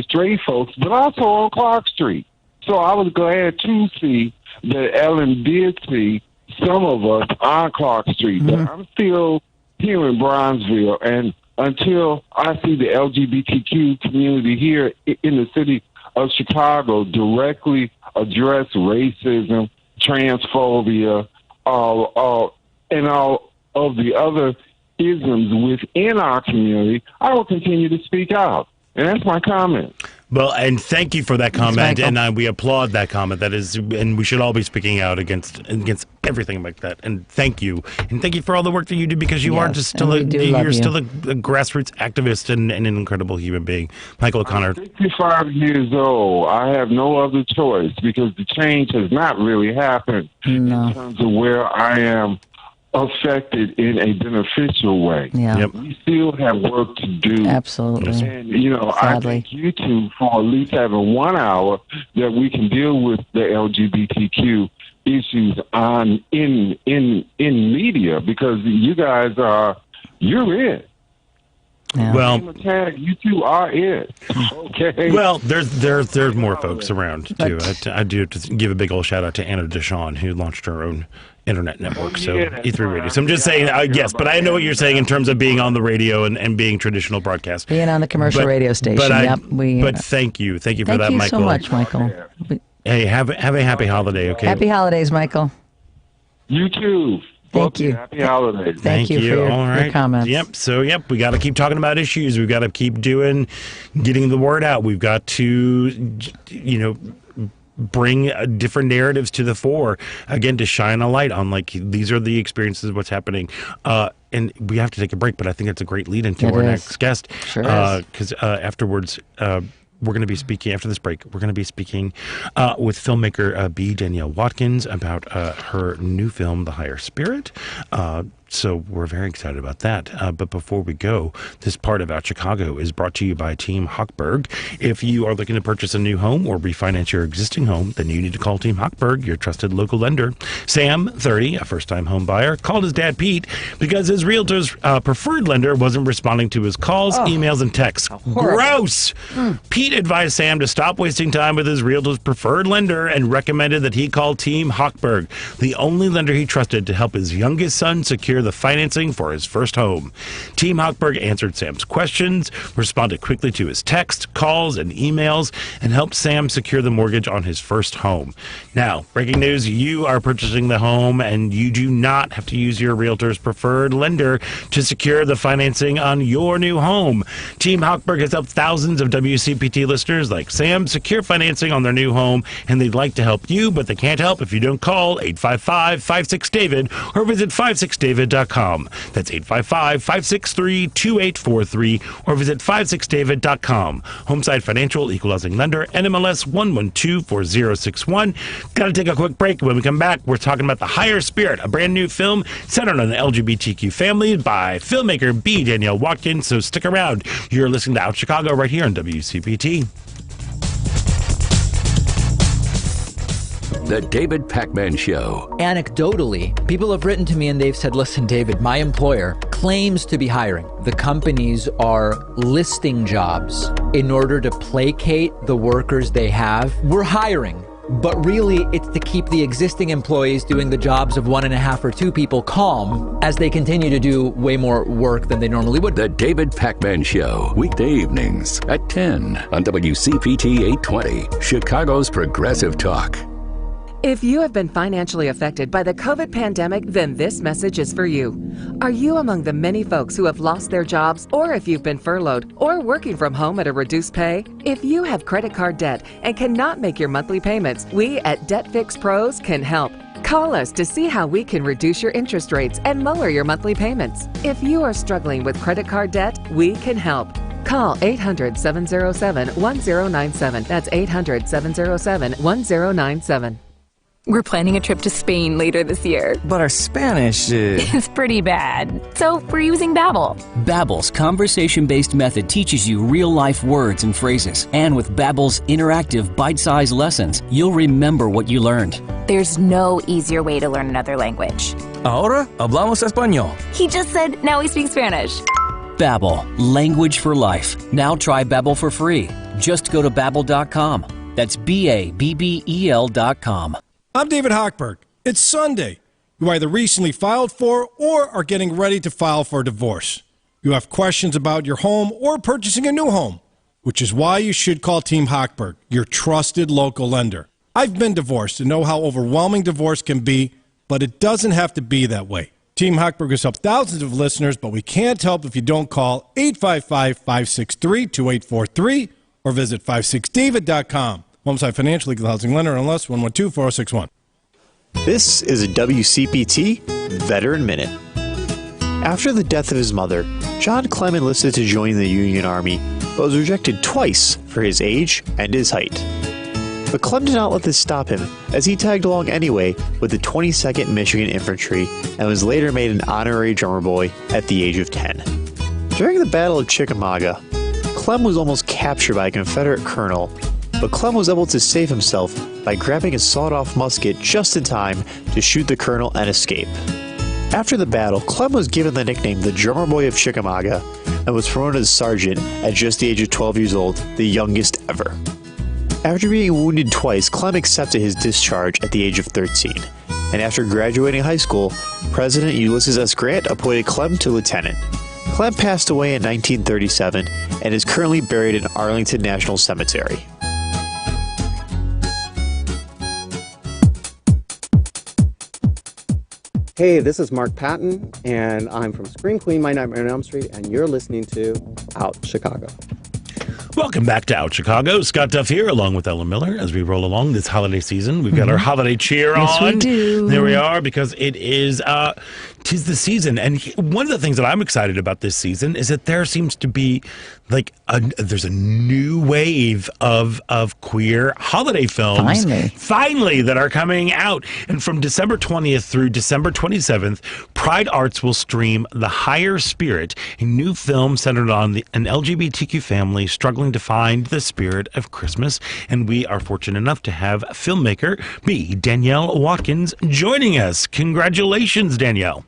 straight folks, but also on Clark Street. So I was glad to see that Ellen did see some of us on Clark Street. But I'm still here in Bronzeville, and until I see the LGBTQ community here in the city of Chicago directly address racism, transphobia, and all of the other isms within our community, I will continue to speak out. And that's my comment. Well, and thank you for that comment, Michael. and we applaud that comment. That is, and we should all be speaking out against everything like that. And thank you for all the work that you do, because you are Yes, just still and we do love you're you. still a grassroots activist and an incredible human being. Michael O'Connor. 65 years old. I have no other choice because the change has not really happened in terms of where I am affected in a beneficial way. Yeah. Yep. We still have work to do. Absolutely. And, you know, I Sadly. thank you two for at least having 1 hour that we can deal with the LGBTQ issues in media, because you guys you're it. Yeah. Well, Tag, you two are it. Okay. well, there's more folks around too. I do have to give a big old shout out to Anna Deshawn, who launched her own internet network, so Yeah, that's E3 Radio. right. So I'm just saying, yes, but I know what you're saying in terms of being on the radio and being traditional broadcast. Being on the commercial radio station. But thank you for Thank that, you Michael. so much, Michael. Hey, have a happy holiday, okay? Happy holidays, Michael. You too. Thank you. Happy holidays. Thank you for your All right. comments. Yep. So, we got to keep talking about issues. We've got to keep getting the word out. We've got to, bring different narratives to the fore, again, to shine a light on, like, these are the experiences, what's happening. And we have to take a break, but I think it's a great lead into It our is. next guest. Sure is. Because afterwards, we're going to be speaking, after this break, we're going to be speaking with filmmaker B. Danielle Watkins about her new film, The Higher Spirit. So we're very excited about that. But before we go, this part of Out Chicago is brought to you by Team Hochberg. If you are looking to purchase a new home or refinance your existing home, then you need to call Team Hochberg, your trusted local lender. Sam, 30, a first-time home buyer, called his dad Pete because his realtor's preferred lender wasn't responding to his calls, emails, and texts. Gross! Pete advised Sam to stop wasting time with his realtor's preferred lender and recommended that he call Team Hochberg, the only lender he trusted to help his youngest son secure the financing for his first home. Team Hochberg answered Sam's questions, responded quickly to his texts, calls, and emails, and helped Sam secure the mortgage on his first home. Now, breaking news, you are purchasing the home and you do not have to use your realtor's preferred lender to secure the financing on your new home. Team Hochberg has helped thousands of WCPT listeners like Sam secure financing on their new home, and they'd like to help you, but they can't help if you don't call 855-56-DAVID or visit 56david.com. That's 855-563-2843 or visit 56david.com. Homeside Financial, Equal Housing Lender, NMLS 1124061. Got to take a quick break. When we come back, we're talking about The Higher Spirit, a brand new film centered on the LGBTQ family by filmmaker B. Danielle Watkins. So stick around. You're listening to Out Chicago right here on WCPT. The David Pakman Show. Anecdotally, people have written to me and they've said, listen, David, my employer claims to be hiring. The companies are listing jobs in order to placate the workers they have. We're hiring, but really it's to keep the existing employees doing the jobs of 1.5 or 2 people calm as they continue to do way more work than they normally would. The David Pakman Show, weekday evenings at 10 on WCPT 820, Chicago's Progressive Talk. If you have been financially affected by the COVID pandemic, then this message is for you. Are you among the many folks who have lost their jobs, or if you've been furloughed or working from home at a reduced pay? If you have credit card debt and cannot make your monthly payments, we at Debt Fix Pros can help. Call us to see how we can reduce your interest rates and lower your monthly payments. If you are struggling with credit card debt, we can help. Call 800-707-1097. That's 800-707-1097. We're planning a trip to Spain later this year. But our Spanish is pretty bad. So we're using Babbel. Babbel's conversation-based method teaches you real-life words and phrases. And with Babbel's interactive bite-sized lessons, you'll remember what you learned. There's no easier way to learn another language. Ahora hablamos español. He just said now we speak Spanish. Babbel, language for life. Now try Babbel for free. Just go to Babbel.com. That's Babbel.com. I'm David Hochberg. It's Sunday. You either recently filed for or are getting ready to file for a divorce. You have questions about your home or purchasing a new home, which is why you should call Team Hochberg, your trusted local lender. I've been divorced and know how overwhelming divorce can be, but it doesn't have to be that way. Team Hochberg has helped thousands of listeners, but we can't help if you don't call 855-563-2843 or visit 56david.com. Homeside Financial Equal Housing Lender unless 112-4061. This is a WCPT Veteran Minute. After the death of his mother, John Clem enlisted to join the Union Army, but was rejected twice for his age and his height. But Clem did not let this stop him, as he tagged along anyway with the 22nd Michigan Infantry and was later made an honorary drummer boy at the age of 10. During the Battle of Chickamauga, Clem was almost captured by a Confederate colonel, but Clem was able to save himself by grabbing a sawed-off musket just in time to shoot the colonel and escape. After the battle, Clem was given the nickname the Drummer Boy of Chickamauga and was promoted as sergeant at just the age of 12 years old, the youngest ever. After being wounded twice, Clem accepted his discharge at the age of 13, and after graduating high school, President Ulysses S. Grant appointed Clem to lieutenant. Clem passed away in 1937 and is currently buried in Arlington National Cemetery. Hey, this is Mark Patton, and I'm from Scream Queen, My Nightmare on Elm Street, and you're listening to Out Chicago. Welcome back to Out Chicago. Scott Duff here, along with Ellen Miller, as we roll along this holiday season. We've got our holiday cheer on. Yes, we do. There we are, because it is, 'tis the season. And one of the things that I'm excited about this season is that there seems to be, like, there's a new wave of queer holiday films. Finally, that are coming out. And from December 20th through December 27th, Pride Arts will stream The Higher Spirit, a new film centered on an LGBTQ family struggling to find the spirit of Christmas. And we are fortunate enough to have filmmaker B. Danielle Watkins joining us. Congratulations, Danielle.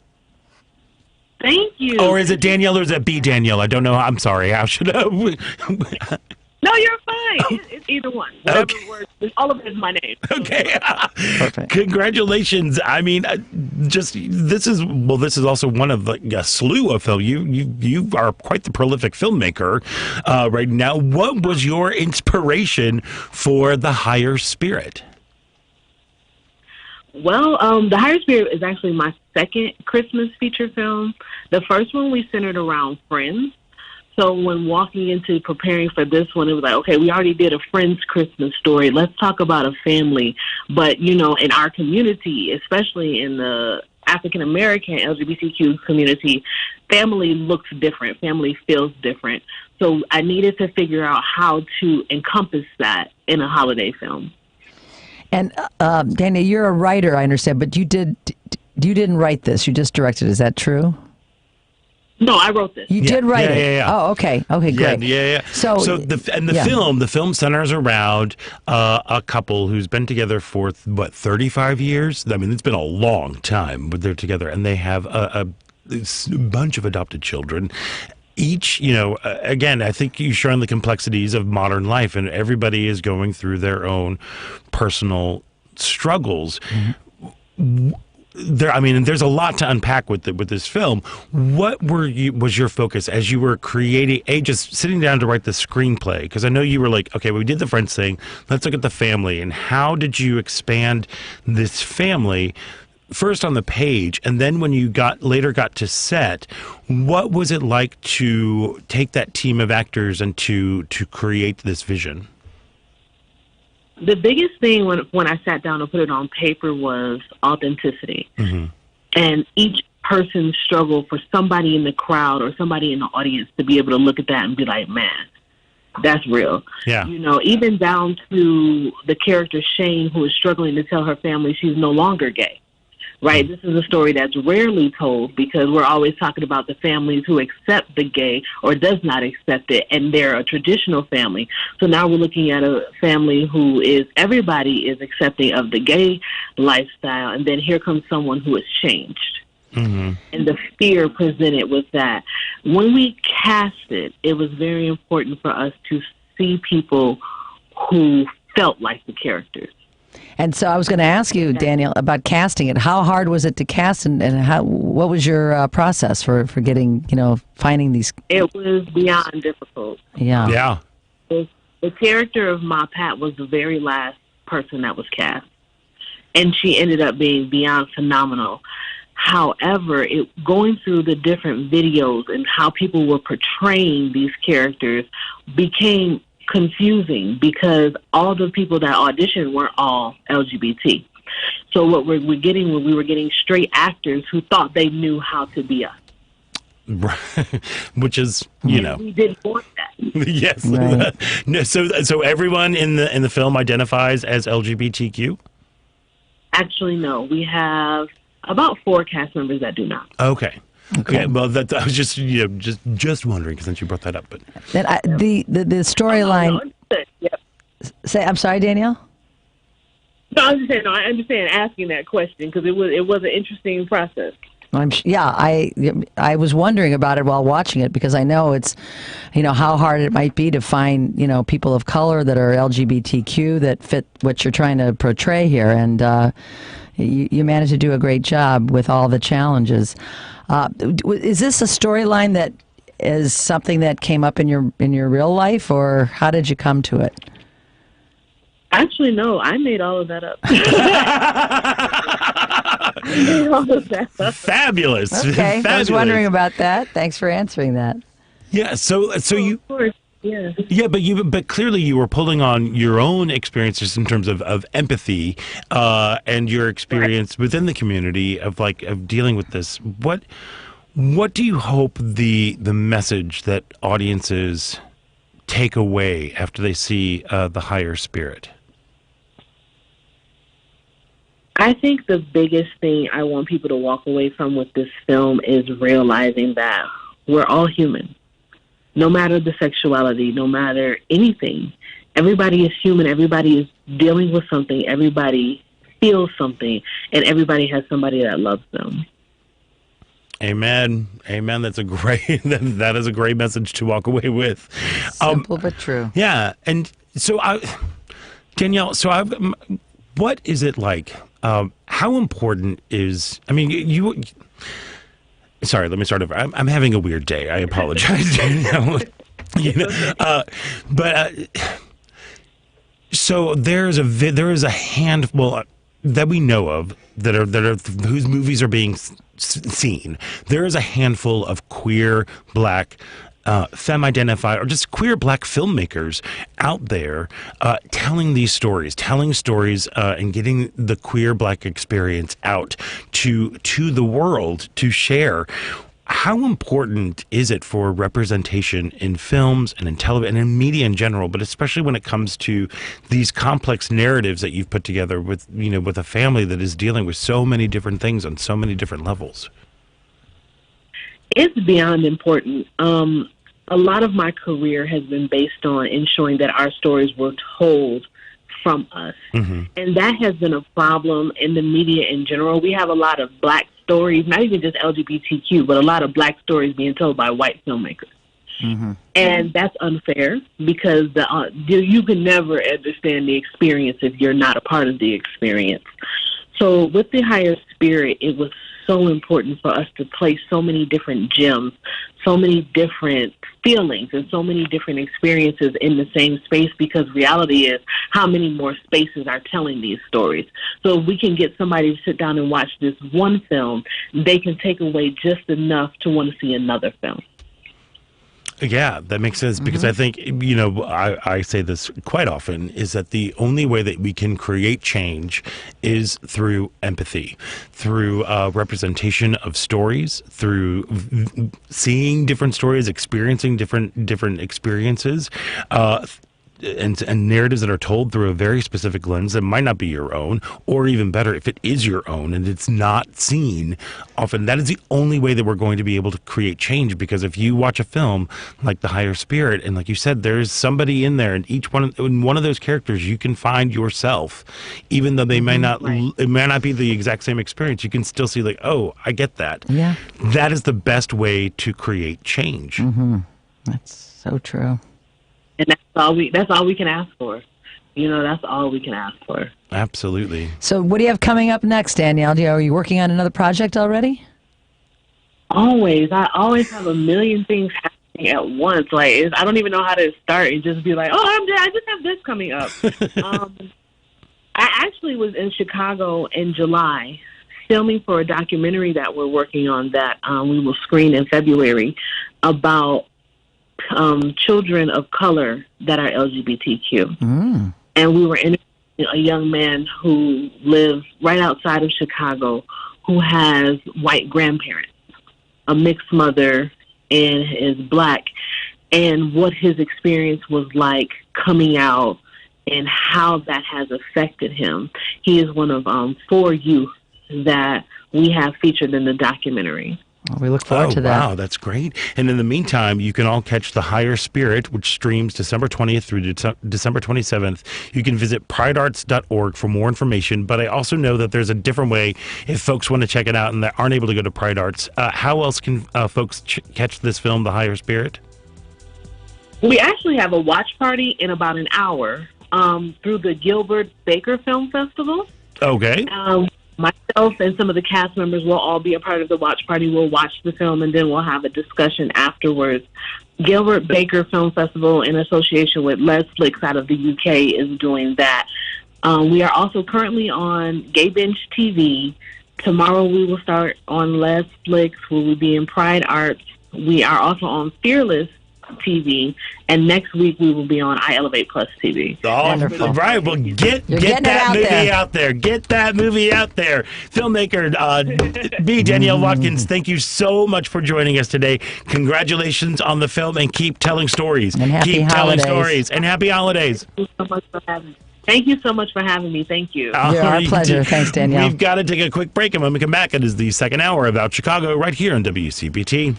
Thank you. Or is it Danielle or is it B. Danielle? I don't know. I'm sorry. How should I? No, you're fine. It's either one. Whatever works. All of it is my name. Okay. Perfect. Congratulations. I mean, this is also one of a slew of films. You are quite the prolific filmmaker right now. What was your inspiration for The Higher Spirit? Well, The Higher Spirit is actually my second Christmas feature film. The first one we centered around friends. So when walking into preparing for this one, it was like, okay, we already did a Friends Christmas story. Let's talk about a family. But, you know, in our community, especially in the African-American LGBTQ community, family looks different. Family feels different. So I needed to figure out how to encompass that in a holiday film. And Danielle, you're a writer, I understand, but you didn't write this. You just directed. Is that true? No, I wrote this. You did write it. Yeah. Oh, okay. Okay, great. Yeah. So the film centers around a couple who's been together for 35 years. I mean, it's been a long time, but they're together, and they have a bunch of adopted children. Each, again, I think you share on the complexities of modern life, and everybody is going through their own personal struggles. Mm-hmm. There's a lot to unpack with this film. What was your focus as you were creating, just sitting down to write the screenplay? Because I know you were like, okay, we did the Friends thing. Let's look at the family, and how did you expand this family? First on the page, and then when you later got to set, what was it like to take that team of actors and to create this vision? The biggest thing when I sat down and put it on paper was authenticity. Mm-hmm. And each person's struggle for somebody in the crowd or somebody in the audience to be able to look at that and be like, man, that's real. Yeah. Even down to the character Shane, who is struggling to tell her family she's no longer gay. Right. This is a story that's rarely told because we're always talking about the families who accept the gay or does not accept it, and they're a traditional family. So now we're looking at a family who everybody is accepting of the gay lifestyle, and then here comes someone who has changed. Mm-hmm. And the fear presented with that. When we cast it, it was very important for us to see people who felt like the characters. And so I was going to ask you, Danielle, about casting it. How hard was it to cast, and what was your process for getting, finding these? It was beyond difficult. Yeah. The character of Ma Pat was the very last person that was cast, and she ended up being beyond phenomenal. However, going through the different videos and how people were portraying these characters became confusing because all the people that auditioned weren't all LGBT. So what we were getting straight actors who thought they knew how to be us. Which is, you know, we didn't want that. Yes. Right. No, so everyone in the film identifies as LGBTQ? Actually, no. We have about 4 cast members that do not. Okay. Well, I was just just wondering since you brought that up. But the storyline. Say, I'm sorry, Danielle. No, I was just saying. No, I understand asking that question because it was an interesting process. I was wondering about it while watching it because I know it's, how hard it might be to find, people of color that are LGBTQ that fit what you're trying to portray here, and you managed to do a great job with all the challenges. Is this a storyline that is something that came up in your real life, or how did you come to it? Actually, no. I made all of that up. Fabulous. Okay, Fabulous. I was wondering about that. Thanks for answering that. Yeah. So you. Of course. Yeah. Yeah, but clearly you were pulling on your own experiences in terms of empathy and your experience within the community of dealing with this. What do you hope the message that audiences take away after they see The Higher Spirit? I think the biggest thing I want people to walk away from with this film is realizing that we're all human. No matter the sexuality, no matter anything, everybody is human. Everybody is dealing with something. Everybody feels something, and everybody has somebody that loves them. Amen. Amen. That is a great message to walk away with. Simple but true. Yeah. And so Danielle, what is it like? How important is, sorry, let me start over. I'm having a weird day. I apologize. So there is a handful that we know of that are whose movies are being seen. There is a handful of queer, Black, femme-identified, or just queer Black filmmakers out there telling these stories, and getting the queer Black experience out to the world to share. How important is it for representation in films and in television and in media in general, but especially when it comes to these complex narratives that you've put together with a family that is dealing with so many different things on so many different levels? It's beyond important. A lot of my career has been based on ensuring that our stories were told from us. Mm-hmm. And that has been a problem in the media in general. We have a lot of Black stories, not even just LGBTQ, but a lot of Black stories being told by white filmmakers. Mm-hmm. And that's unfair because you can never understand the experience if you're not a part of the experience. So with The Higher Spirit, it was so important for us to place so many different gems, so many different feelings, and so many different experiences in the same space, because reality is how many more spaces are telling these stories. So if we can get somebody to sit down and watch this one film, they can take away just enough to want to see another film. Yeah, that makes sense because I think, I say this quite often, is that the only way that we can create change is through empathy, through representation of stories, through seeing different stories, experiencing different experiences, and narratives that are told through a very specific lens that might not be your own, or even better, if it is your own and it's not seen often, that is the only way that we're going to be able to create change. Because if you watch a film like The Higher Spirit, and like you said, there's somebody in there, and in one of those characters you can find yourself, even though they may not, it may not be the exact same experience. You can still see oh, I get that. Yeah, that is the best way to create change. Mm-hmm. That's so true. And that's all we can ask for. That's all we can ask for. Absolutely. So what do you have coming up next, Danielle? Are you working on another project already? Always. I always have a million things happening at once. I don't even know how to start and just be I just have this coming up. I actually was in Chicago in July filming for a documentary that we're working on that we will screen in February about children of color that are LGBTQ. And we were interviewing a young man who lives right outside of Chicago who has white grandparents, a mixed mother, and is Black, and what his experience was like coming out and how that has affected him. He is one of 4 youth that we have featured in the documentary. Well, we look forward to that. Wow, that's great. And in the meantime, you can all catch The Higher Spirit, which streams December 20th through December 27th. You can visit pridearts.org for more information, but I also know that there's a different way if folks want to check it out and that aren't able to go to Pride Arts. How else can folks catch this film, The Higher Spirit? We actually have a watch party in about an hour through the Gilbert Baker Film Festival. Okay. Myself and some of the cast members will all be a part of the watch party. We'll watch the film, and then we'll have a discussion afterwards. Gilbert Baker Film Festival, in association with Les Flicks out of the UK, is doing that. We are also currently on Gay Bench TV. Tomorrow we will start on Les Flicks. We will be in Pride Arts. We are also on Fearless TV, and next week we will be on iElevate Plus TV. Wonderful. Right, well, get that movie out there. Get that movie out there. Filmmaker B. Danielle Watkins, thank you so much for joining us today. Congratulations on the film, and keep telling stories. And happy keep holidays. telling stories, and happy holidays. Thank you so much for having me. Thank you. Our pleasure. Thanks, Danielle. We've got to take a quick break, and when we come back, it is the second hour of Out Chicago right here on WCPT.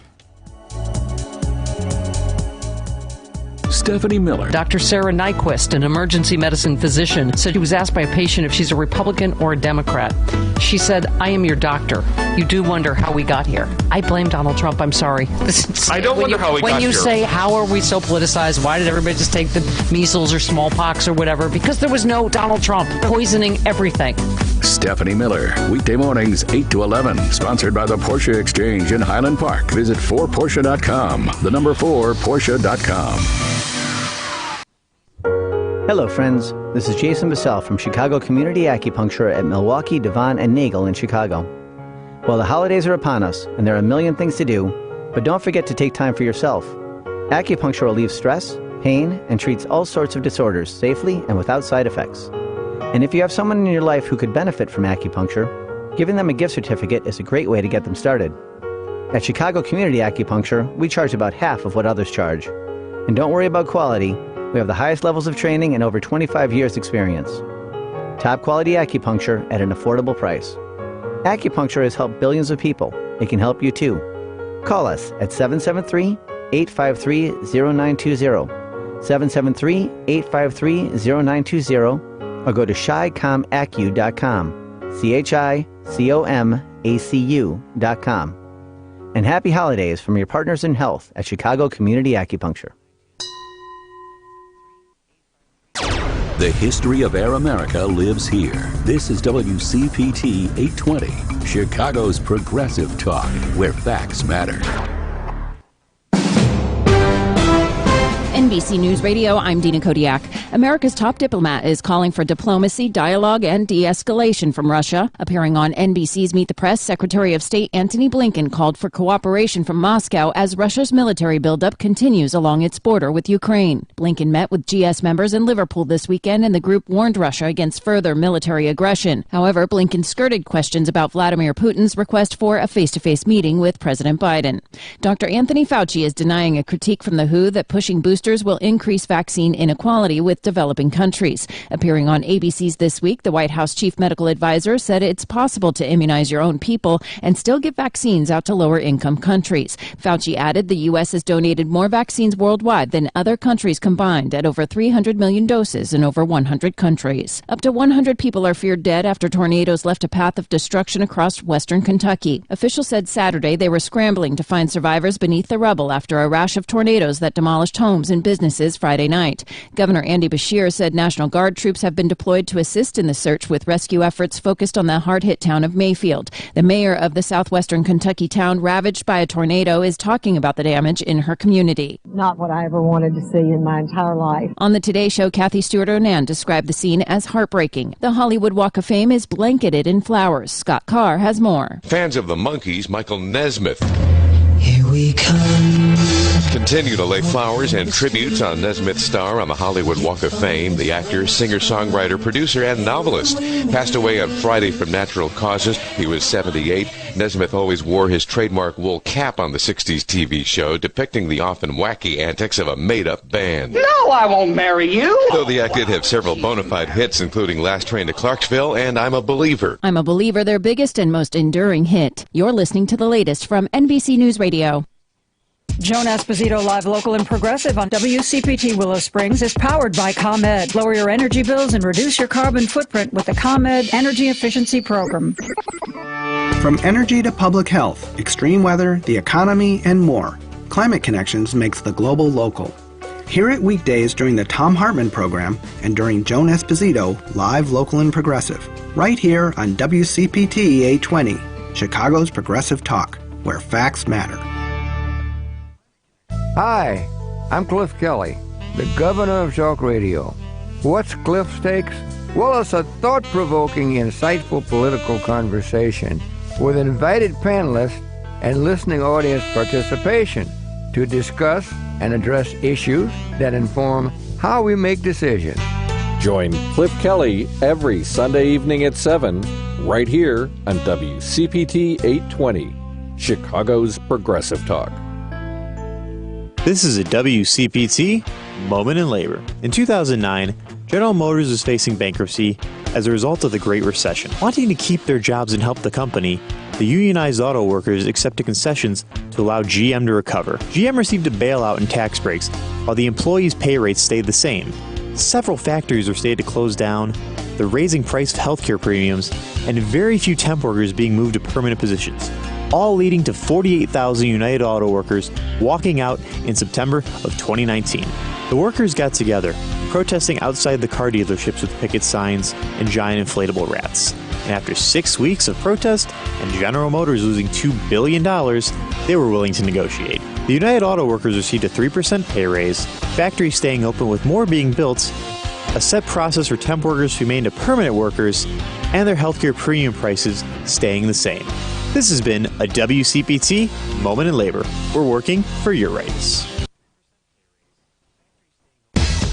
Stephanie Miller. Dr. Sarah Nyquist, an emergency medicine physician, said she was asked by a patient if she's a Republican or a Democrat. She said, "I am your doctor. You do wonder how we got here." I blame Donald Trump. I'm sorry. I don't wonder how we got here. When you say, how are we so politicized? Why did everybody just take the measles or smallpox or whatever? Because there was no Donald Trump poisoning everything. Stephanie Miller, weekday mornings 8 to 11. Sponsored by the Porsche Exchange in Highland Park. Visit 4Porsche.com. The number 4Porsche.com. Hello, friends. This is Jason Bassell from Chicago Community Acupuncture at Milwaukee, Devon, and Nagel in Chicago. Well, the holidays are upon us, and there are a million things to do, but don't forget to take time for yourself. Acupuncture relieves stress, pain, and treats all sorts of disorders safely and without side effects. And if you have someone in your life who could benefit from acupuncture, giving them a gift certificate is a great way to get them started. At Chicago Community Acupuncture, we charge about half of what others charge. And don't worry about quality. We have the highest levels of training and over 25 years experience. Top quality acupuncture at an affordable price. Acupuncture has helped billions of people. It can help you too. Call us at 773-853-0920, 773-853-0920, or go to chicomacu.com, CHICOMACU.com. And happy holidays from your partners in health at Chicago Community Acupuncture. The history of Air America lives here. This is WCPT 820, Chicago's progressive talk, where facts matter. NBC News Radio, I'm Dina Kodiak. America's top diplomat is calling for diplomacy, dialogue, and de-escalation from Russia. Appearing on NBC's Meet the Press, Secretary of State Antony Blinken called for cooperation from Moscow as Russia's military buildup continues along its border with Ukraine. Blinken met with GS members in Liverpool this weekend, and the group warned Russia against further military aggression. However, Blinken skirted questions about Vladimir Putin's request for a face-to-face meeting with President Biden. Dr. Anthony Fauci is denying a critique from the WHO that pushing boosters will increase vaccine inequality with developing countries. Appearing on ABC's This Week, the White House chief medical advisor said it's possible to immunize your own people and still get vaccines out to lower-income countries. Fauci added the U.S. has donated more vaccines worldwide than other countries combined at over 300 million doses in over 100 countries. Up to 100 people are feared dead after tornadoes left a path of destruction across western Kentucky. Officials said Saturday they were scrambling to find survivors beneath the rubble after a rash of tornadoes that demolished homes and businesses Friday night. Governor Andy Beshear said National Guard troops have been deployed to assist in the search with rescue efforts focused on the hard-hit town of Mayfield. The mayor of the southwestern Kentucky town ravaged by a tornado is talking about the damage in her community. Not what I ever wanted to see in my entire life. On the Today Show, Kathy Stewart-Onan described the scene as heartbreaking. The Hollywood Walk of Fame is blanketed in flowers. Scott Carr has more. Fans of the Monkees, Michael Nesmith. Here we we come. Continue to lay flowers and tributes on Nesmith's star on the Hollywood Walk of Fame. The actor, singer, songwriter, producer, and novelist passed away on Friday from natural causes. He was 78. Nesmith always wore his trademark wool cap on the 60s TV show, depicting the often wacky antics of a made-up band. No, I won't marry you. Though the act did have several bona fide hits, including Last Train to Clarksville and I'm a Believer. I'm a Believer, their biggest and most enduring hit. You're listening to the latest from NBC News Radio. Joan Esposito, live, local, and progressive on WCPT Willow Springs is powered by ComEd. Lower your energy bills and reduce your carbon footprint with the ComEd Energy Efficiency Program. From energy to public health, extreme weather, the economy, and more, Climate Connections makes the global local. Hear it weekdays during the Thom Hartmann program and during Joan Esposito, live, local, and progressive, right here on WCPT 820, Chicago's Progressive Talk, where facts matter. Hi, I'm Cliff Kelly, the governor of talk radio. What's Cliff's Takes? Well, it's a thought-provoking, insightful political conversation with invited panelists and listening audience participation to discuss and address issues that inform how we make decisions. Join Cliff Kelly every Sunday evening at 7, right here on WCPT 820, Chicago's Progressive Talk. This is a WCPT Moment in Labor. In 2009, General Motors was facing bankruptcy as a result of the Great Recession. Wanting to keep their jobs and help the company, the unionized auto workers accepted concessions to allow GM to recover. GM received a bailout and tax breaks, while the employees' pay rates stayed the same. Several factories were slated to close down, the raising price of healthcare premiums, and very few temp workers being moved to permanent positions, all leading to 48,000 United Auto Workers walking out in September of 2019. The workers got together, protesting outside the car dealerships with picket signs and giant inflatable rats. And after 6 weeks of protest and General Motors losing $2 billion, they were willing to negotiate. The United Auto Workers received a 3% pay raise, factories staying open with more being built, a set process for temp workers to remain to permanent workers, and their healthcare premium prices staying the same. This has been a WCPT Moment in Labor. We're working for your rights.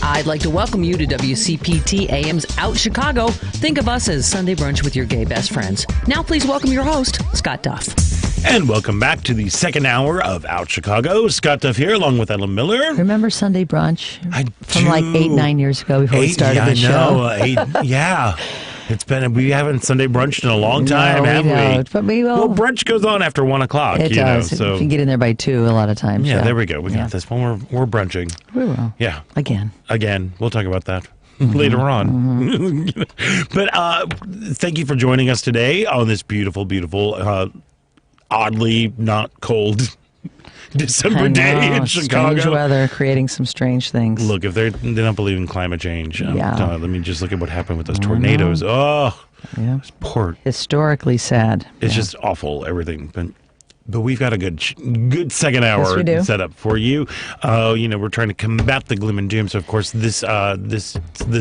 I'd like to welcome you to WCPT AM's Out Chicago. Think of us as Sunday brunch with your gay best friends. Now please welcome your host, Scott Duff. And welcome back to the second hour of Out Chicago. Scott Duff here, along with Ellen Miller. Remember Sunday brunch? From like 8-9 years ago before we started the show? Yeah. We haven't Sunday brunched in a long time, have we? Don't, but we will. Well, brunch goes on after 1 o'clock. It does. So you can get in there by 2 a lot of times. Yeah, there we go. We got this one. We're brunching. We will. Yeah. Again. We'll talk about that later on. But thank you for joining us today on this beautiful, oddly not cold December day in Chicago. Strange weather creating some strange things. Look, if they don't believe in climate change, yeah. Let me just look at what happened with those tornadoes. Oh, yeah. It's poor. Historically sad. It's just awful, everything. But we've got a good second hour set up for you. We're trying to combat the gloom and doom. So, of course, this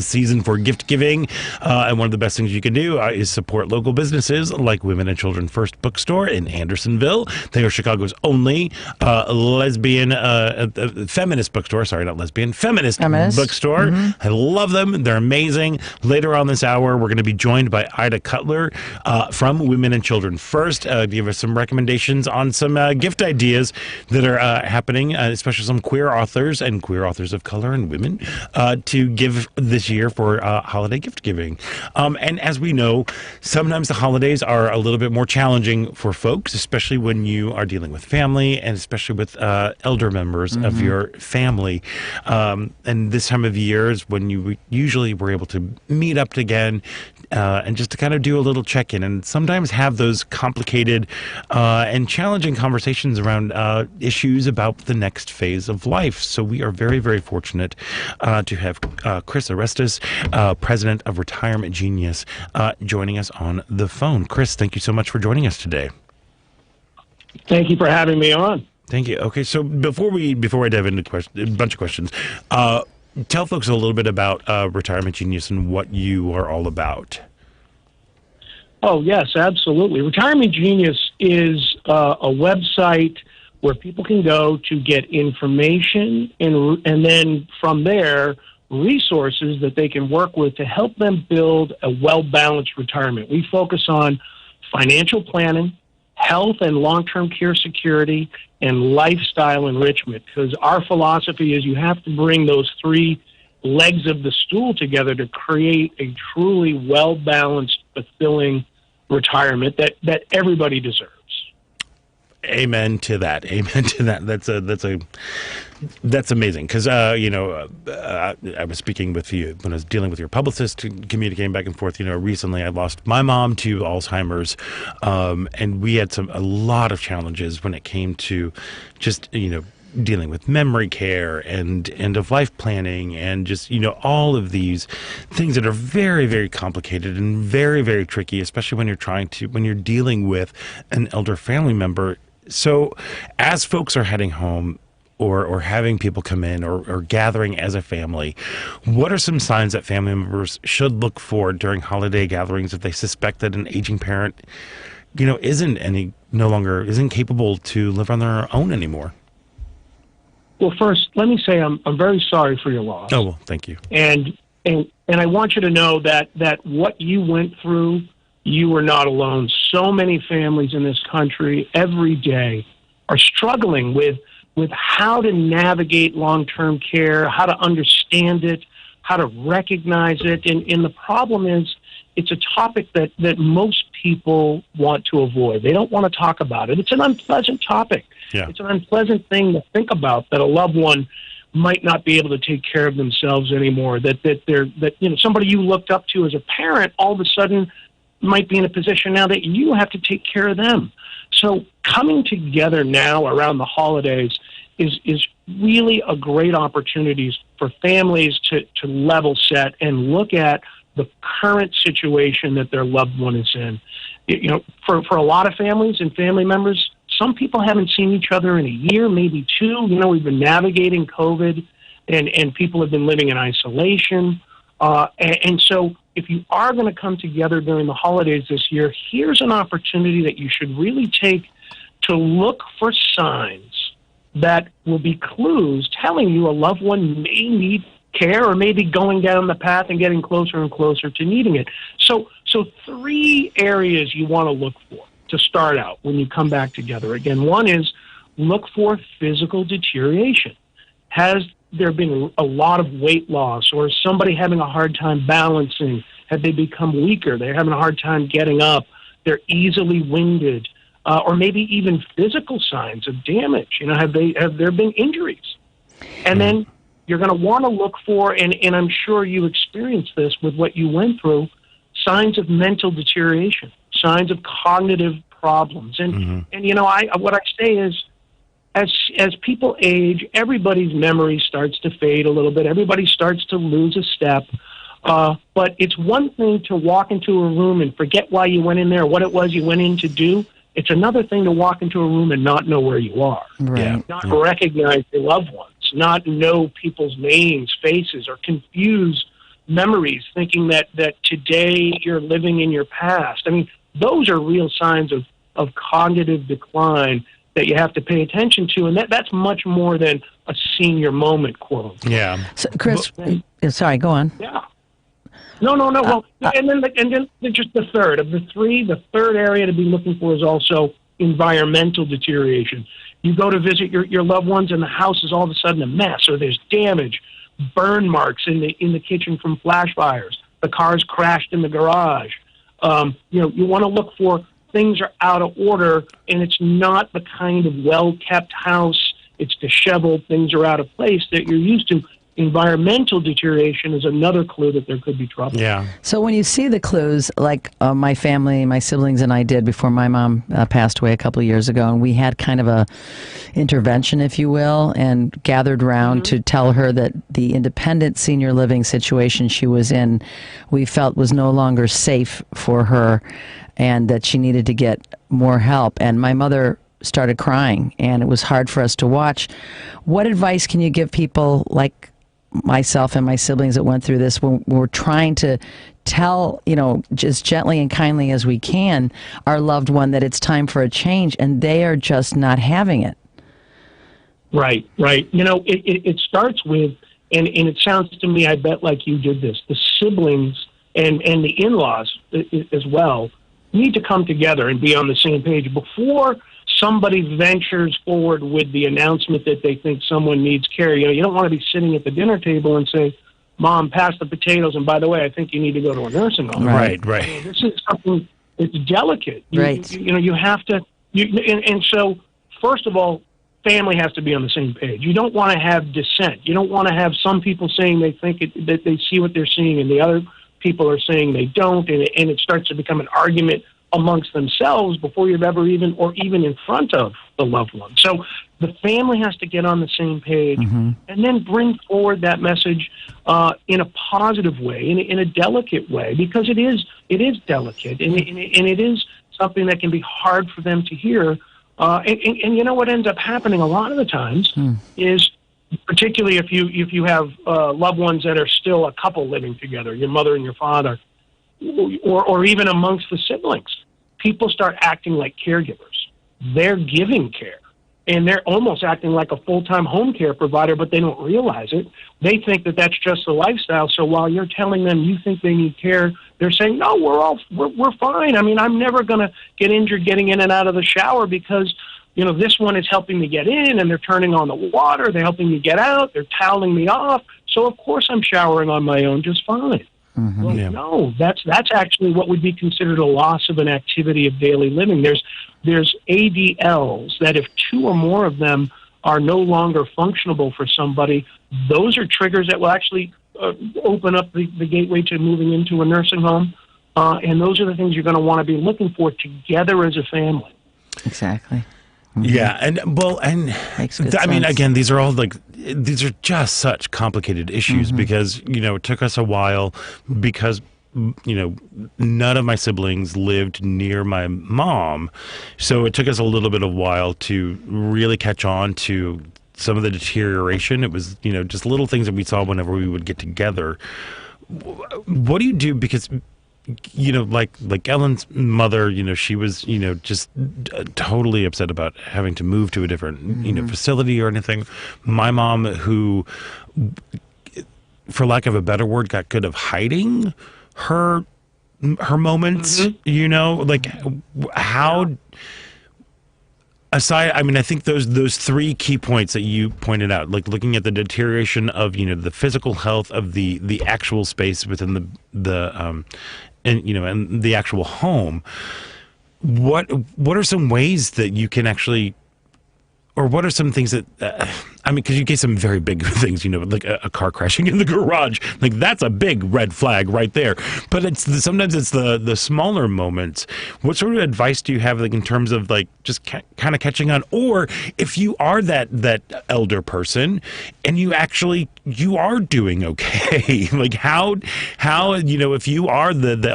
season for gift giving, and one of the best things you can do is support local businesses like Women and Children First Bookstore in Andersonville. They are Chicago's only lesbian feminist bookstore. Sorry, not lesbian, feminist bookstore. I love them. They're amazing. Later on this hour, we're going to be joined by Ida Cutler from Women and Children First to give us some recommendations on some gift ideas that are happening, especially some queer authors and queer authors of color and women to give this year for holiday gift giving. And as we know, sometimes the holidays are a little bit more challenging for folks, especially when you are dealing with family and especially with elder members of your family. And this time of year is when you usually were able to meet up again and just to kind of do a little check-in and sometimes have those complicated and challenging conversations around issues about the next phase of life. So we are very, very fortunate to have Chris Orestes, president of Retirement Genius, joining us on the phone. Chris, thank you so much for joining us today. Thank you for having me on. Thank you. Okay, so before I dive into a bunch of questions, tell folks a little bit about Retirement Genius and what you are all about. Oh, yes, absolutely. Retirement Genius is a website where people can go to get information and then from there, resources that they can work with to help them build a well-balanced retirement. We focus on financial planning, health and long-term care security, and lifestyle enrichment, because our philosophy is you have to bring those three legs of the stool together to create a truly well-balanced, fulfilling retirement that everybody deserves. Amen to that. Amen to that. That's amazing. Because I was speaking with you when I was dealing with your publicist, communicating back and forth. Recently I lost my mom to Alzheimer's, and we had a lot of challenges when it came to just dealing with memory care and end of life planning and just all of these things that are very, very complicated and very, very tricky, especially when you're dealing with an elder family member. So as folks are heading home or having people come in or gathering as a family, what are some signs that family members should look for during holiday gatherings if they suspect that an aging parent isn't capable to live on their own anymore? Well, first, let me say I'm very sorry for your loss. Oh, well, thank you. And I want you to know that what you went through, you were not alone. So many families in this country every day are struggling with how to navigate long-term care, how to understand it, how to recognize it. And the problem is it's a topic that most people want to avoid. They don't want to talk about it. It's an unpleasant topic. Yeah. It's an unpleasant thing to think about, that a loved one might not be able to take care of themselves anymore, that somebody you looked up to as a parent all of a sudden might be in a position now that you have to take care of them. So coming together now around the holidays is really a great opportunity for families to level set and look at the current situation that their loved one is in. For a lot of families and family members, some people haven't seen each other in a year, maybe two. We've been navigating COVID, and people have been living in isolation. And so if you are going to come together during the holidays this year, here's an opportunity that you should really take to look for signs that will be clues telling you a loved one may need care or maybe going down the path and getting closer and closer to needing it. So three areas you want to look for to start out when you come back together. Again, one is look for physical deterioration. Has there been a lot of weight loss, or is somebody having a hard time balancing? Have they become weaker? They're having a hard time getting up. They're easily winded, or maybe even physical signs of damage. Have there been injuries? And then you're going to want to look for, and I'm sure you experienced this with what you went through, signs of mental deterioration, signs of cognitive problems. And what I say is, as people age, everybody's memory starts to fade a little bit. Everybody starts to lose a step. But it's one thing to walk into a room and forget why you went in there, what it was you went in to do. It's another thing to walk into a room and not know where you are, not recognize your loved ones, not know people's names, faces, or confuse memories, thinking that today you're living in your past. I mean, those are real signs of cognitive decline that you have to pay attention to, and that's much more than a senior moment, quote. Yeah. So, Chris, sorry, go on. Yeah. No. Well, and then just the third of the three. The third area to be looking for is also environmental deterioration. You go to visit your loved ones, and the house is all of a sudden a mess, or there's damage, burn marks in the kitchen from flash fires. The car's crashed in the garage. You want to look for things are out of order, and it's not the kind of well-kept house. It's disheveled. Things are out of place that you're used to. Environmental deterioration is another clue that there could be trouble. Yeah. So when you see the clues, like my family, my siblings and I did before my mom passed away a couple of years ago, and we had kind of a intervention, if you will, and gathered around to tell her that the independent senior living situation she was in, we felt was no longer safe for her, and that she needed to get more help. And my mother started crying, and it was hard for us to watch. What advice can you give people like myself and my siblings that went through this when we're trying to tell, as gently and kindly as we can, our loved one that it's time for a change, and they are just not having it? Right. It starts with, and it sounds to me, I bet like you did this, the siblings and the in-laws as well need to come together and be on the same page before somebody ventures forward with the announcement that they think someone needs care. You don't want to be sitting at the dinner table and say, Mom, pass the potatoes, and by the way, I think you need to go to a nursing home. Right. This is something that's delicate. Right. You have to, and so, first of all, family has to be on the same page. You don't want to have dissent. You don't want to have some people saying they think that they see what they're seeing, and the other people are saying they don't, and it starts to become an argument amongst themselves before you've ever even in front of the loved one. So the family has to get on the same page and then bring forward that message in a positive way, in a delicate way, because it is delicate, and it is something that can be hard for them to hear. And you know what ends up happening a lot of the times is, particularly if you have loved ones that are still a couple living together, your mother and your father, or even amongst the siblings, people start acting like caregivers. They're giving care, and they're almost acting like a full-time home care provider, but they don't realize it. They think that that's just the lifestyle. So while you're telling them you think they need care, they're saying, no, we're fine. I mean, I'm never going to get injured getting in and out of the shower because, this one is helping me get in, and they're turning on the water. They're helping me get out. They're toweling me off. So of course I'm showering on my own just fine. Well, no, that's actually what would be considered a loss of an activity of daily living. There's ADLs that if two or more of them are no longer functionable for somebody, those are triggers that will actually open up the gateway to moving into a nursing home. And those are the things you're going to want to be looking for together as a family. Exactly. Yeah, and I mean, again, these are just such complicated issues because it took us a while because none of my siblings lived near my mom, so it took us a little bit of while to really catch on to some of the deterioration. It was just little things that we saw whenever we would get together. What do you do? Because like Ellen's mother, she was, just totally upset about having to move to a different, facility or anything. My mom, who, for lack of a better word, got good of hiding her moments, how, aside, I mean, I think those three key points that you pointed out, like looking at the deterioration of, the physical health of the actual space within and the actual home, what are some ways that you can actually, or what are some things that, because you gave some very big things, like a car crashing in the garage, like that's a big red flag right there. But sometimes it's the smaller moments. What sort of advice do you have, like in terms of like just kind of catching on, or if you are that elder person and you are doing okay, like how if you are the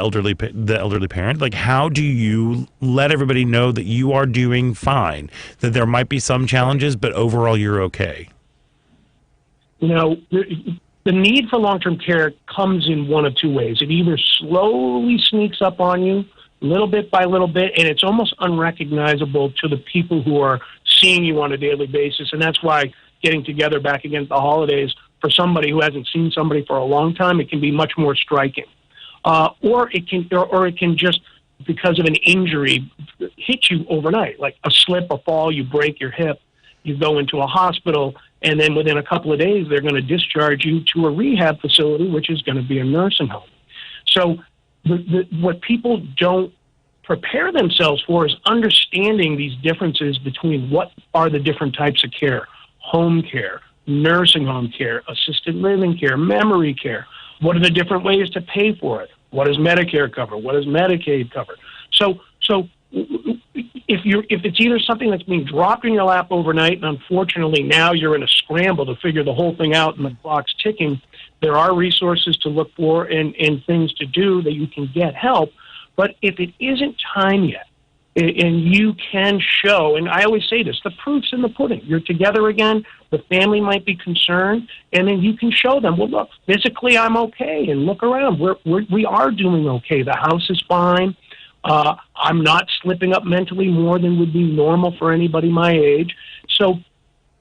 elderly parent, like how do you let everybody know that you are doing fine, that there might be some challenges, but overall you're okay? The need for long-term care comes in one of two ways. It either slowly sneaks up on you, little bit by little bit, and it's almost unrecognizable to the people who are seeing you on a daily basis. And that's why getting together back against the holidays, for somebody who hasn't seen somebody for a long time, it can be much more striking. Or it can just, because of an injury, hit you overnight, like a slip, a fall, you break your hip, you go into a hospital, and then within a couple of days, they're going to discharge you to a rehab facility, which is going to be a nursing home. So what people don't prepare themselves for is understanding these differences between what are the different types of care: home care, nursing home care, assisted living care, memory care. What are the different ways to pay for it? What does Medicare cover? What does Medicaid cover? So if it's either something that's being dropped in your lap overnight, and unfortunately now you're in a scramble to figure the whole thing out and the clock's ticking, there are resources to look for and things to do that you can get help. But if it isn't time yet, and you can show, and I always say this, the proof's in the pudding. You're together again, the family might be concerned, and then you can show them, well, look, physically I'm okay, and look around. We are doing okay. The house is fine. I'm not slipping up mentally more than would be normal for anybody my age. So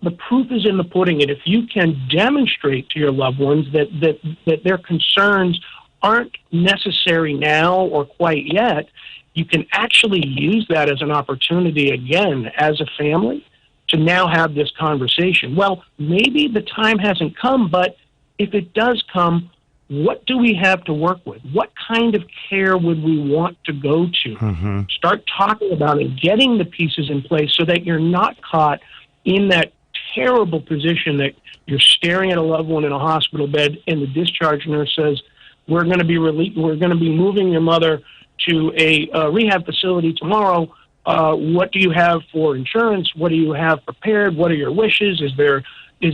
the proof is in the pudding. And if you can demonstrate to your loved ones that their concerns aren't necessary now or quite yet, you can actually use that as an opportunity again as a family to now have this conversation. Well, maybe the time hasn't come, but if it does come, what do we have to work with? What kind of care would we want to go to? Start talking about it, getting the pieces in place so that you're not caught in that terrible position that you're staring at a loved one in a hospital bed and the discharge nurse says, we're going to be moving your mother to a rehab facility tomorrow. What do you have for insurance? What do you have prepared? What are your wishes? Is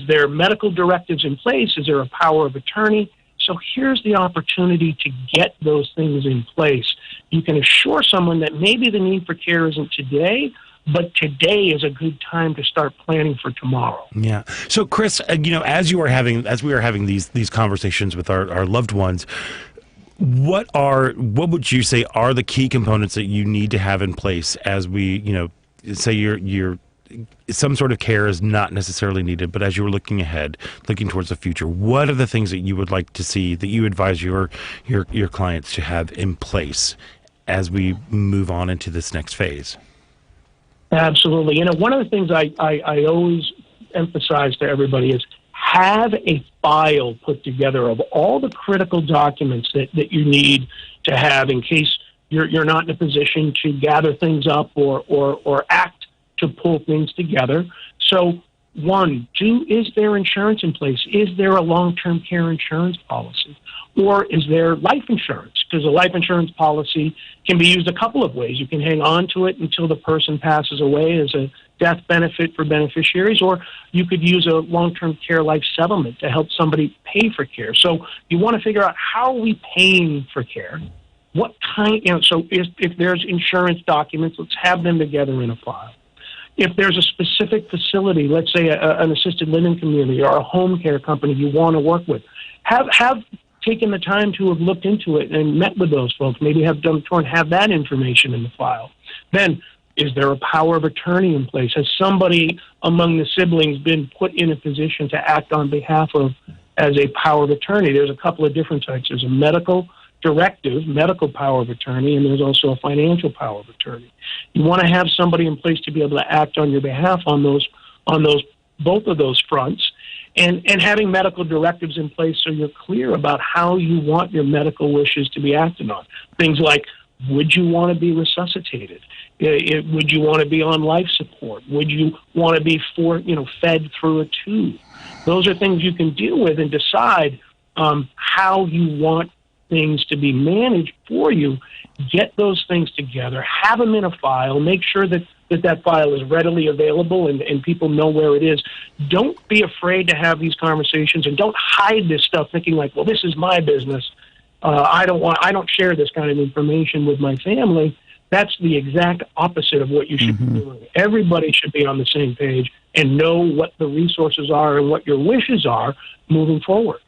there medical directives in place? Is there a power of attorney? So here's the opportunity to get those things in place. You can assure someone that maybe the need for care isn't today, but today is a good time to start planning for tomorrow. Yeah. So, Chris, as we were having these conversations with our loved ones, what would you say are the key components that you need to have in place as we, say you're some sort of care is not necessarily needed, but as you were looking ahead, looking towards the future, what are the things that you would like to see that you advise your clients to have in place as we move on into this next phase? Absolutely. One of the things I always emphasize to everybody is have a file put together of all the critical documents that you need to have in case you're not in a position to gather things up or act to pull things together. So, one, is there insurance in place? Is there a long-term care insurance policy? Or is there life insurance? Because a life insurance policy can be used a couple of ways. You can hang on to it until the person passes away as a death benefit for beneficiaries, or you could use a long-term care life settlement to help somebody pay for care. So you want to figure out, how are we paying for care? What kind, so if there's insurance documents, let's have them together in a file. If there's a specific facility, let's say an assisted living community or a home care company you want to work with, have taken the time to have looked into it and met with those folks, maybe have that information in the file. Then, is there a power of attorney in place? Has somebody among the siblings been put in a position to act on behalf of as a power of attorney? There's a couple of different types. There's a medical directive, medical power of attorney, and there's also a financial power of attorney. You want to have somebody in place to be able to act on your behalf on both of those fronts. And having medical directives in place so you're clear about how you want your medical wishes to be acted on. Things like, would you want to be resuscitated? Would you want to be on life support? Would you want to be fed through a tube? Those are things you can deal with and decide how you want things to be managed for you. Get those things together, have them in a file, make sure that file is readily available and people know where it is. Don't be afraid to have these conversations, and don't hide this stuff thinking like, well, this is my business. I don't share this kind of information with my family. That's the exact opposite of what you should be doing. Everybody should be on the same page and know what the resources are and what your wishes are moving forward.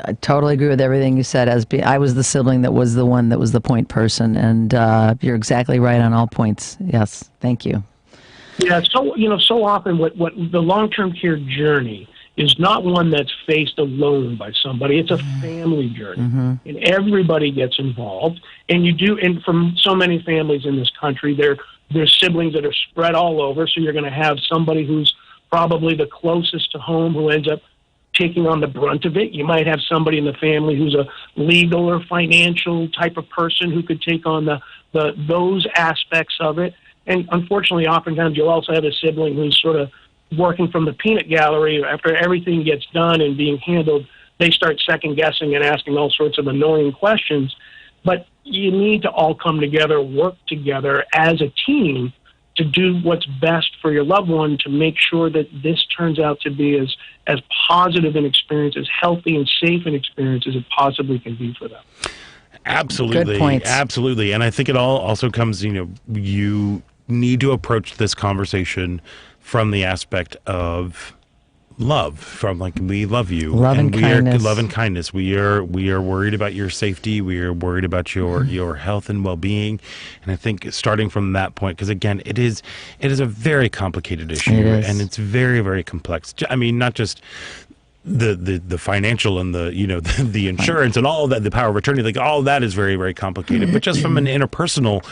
I totally agree with everything you said. I was the sibling that was the one that was the point person, and you're exactly right on all points. Yes, thank you. Yeah, so often what the long-term care journey is not one that's faced alone by somebody. It's a family journey, and everybody gets involved. And from so many families in this country, there's siblings that are spread all over. So you're going to have somebody who's probably the closest to home who ends up taking on the brunt of it. You might have somebody in the family who's a legal or financial type of person who could take on those aspects of it. And unfortunately, oftentimes you'll also have a sibling who's sort of working from the peanut gallery. After everything gets done and being handled, they start second guessing and asking all sorts of annoying questions. But you need to all come together, work together as a team to do what's best for your loved one, to make sure that this turns out to be as positive an experience, as healthy and safe an experience as it possibly can be for them. Absolutely. Good points. Absolutely. And I think it all also comes, you need to approach this conversation from the aspect of love, from like, we love you, love and kindness. Love and kindness. We are worried about your safety. We are worried about your health and well-being. And I think starting from that point, because again, it is a very complicated issue, and it's very, very complex. I mean, not just the financial and the insurance and all of that, the power of attorney, like all of that is very, very complicated. But just from an interpersonal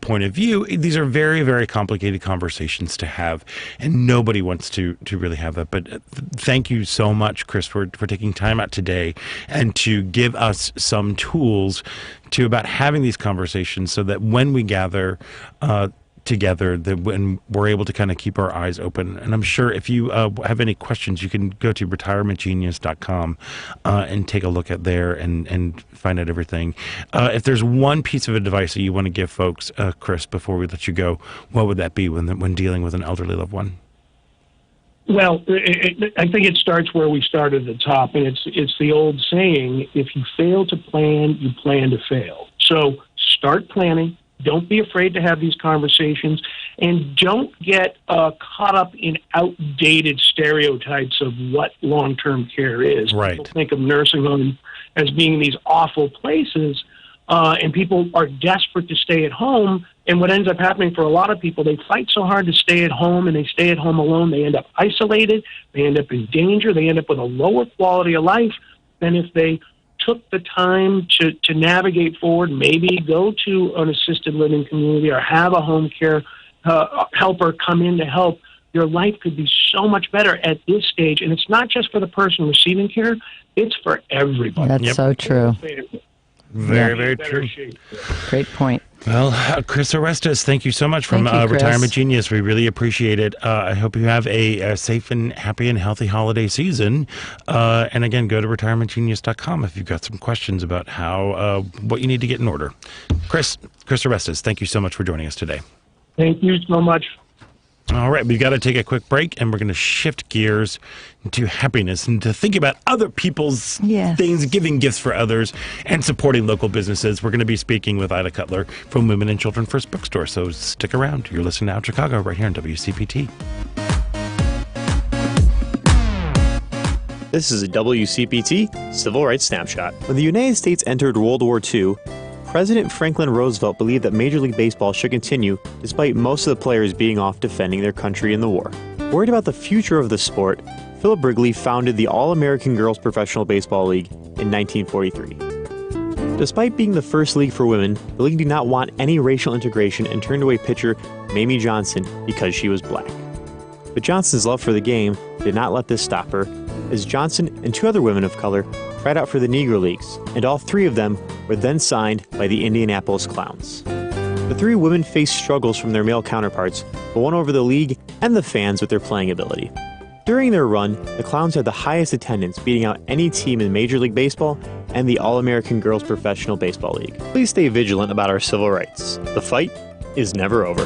point of view, these are very, very complicated conversations to have, and nobody wants to really have that. But thank you so much, Chris, for taking time out today and to give us some tools about having these conversations, so that when we gather together, that when we're able to kind of keep our eyes open. And I'm sure if you have any questions, you can go to retirementgenius.com and take a look at there and find out everything. If there's one piece of advice that you want to give folks, Chris, before we let you go, what would that be when dealing with an elderly loved one? Well, I think it starts where we started at the top, and it's the old saying, if you fail to plan, you plan to fail. So start planning. Don't be afraid to have these conversations, and don't get caught up in outdated stereotypes of what long-term care is. Right. People think of nursing homes as being these awful places, and people are desperate to stay at home. And what ends up happening for a lot of people, they fight so hard to stay at home, and they stay at home alone. They end up isolated. They end up in danger. They end up with a lower quality of life than if they took the time to navigate forward, maybe go to an assisted living community or have a home care helper come in to help. Your life could be so much better at this stage. And it's not just for the person receiving care, it's for everybody. That's so true. Very, very true. Great point. Well, Chris Orestes, thank you so much from Thank you, Chris. Retirement Genius. We really appreciate it. I hope you have a safe and happy and healthy holiday season. And again, go to retirementgenius.com if you've got some questions about what you need to get in order. Chris Orestes, thank you so much for joining us today. Thank you so much. All right, we've got to take a quick break, and we're going to shift gears into happiness and to think about other people's things, giving gifts for others, and supporting local businesses. We're going to be speaking with Ida Cutler from Women and Children First Bookstore, so stick around. You're listening to Out Chicago right here on WCPT. This is a WCPT Civil Rights Snapshot. When the United States entered World War II, President Franklin Roosevelt believed that Major League Baseball should continue despite most of the players being off defending their country in the war. Worried about the future of the sport, Philip Wrigley founded the All-American Girls Professional Baseball League in 1943. Despite being the first league for women, the league did not want any racial integration and turned away pitcher Mamie Johnson because she was black. But Johnson's love for the game did not let this stop her, as Johnson and two other women of color tried out for the Negro Leagues, and all three of them were then signed by the Indianapolis Clowns. The three women faced struggles from their male counterparts, but won over the league and the fans with their playing ability. During their run, the Clowns had the highest attendance, beating out any team in Major League Baseball and the All-American Girls Professional Baseball League. Please stay vigilant about our civil rights. The fight is never over.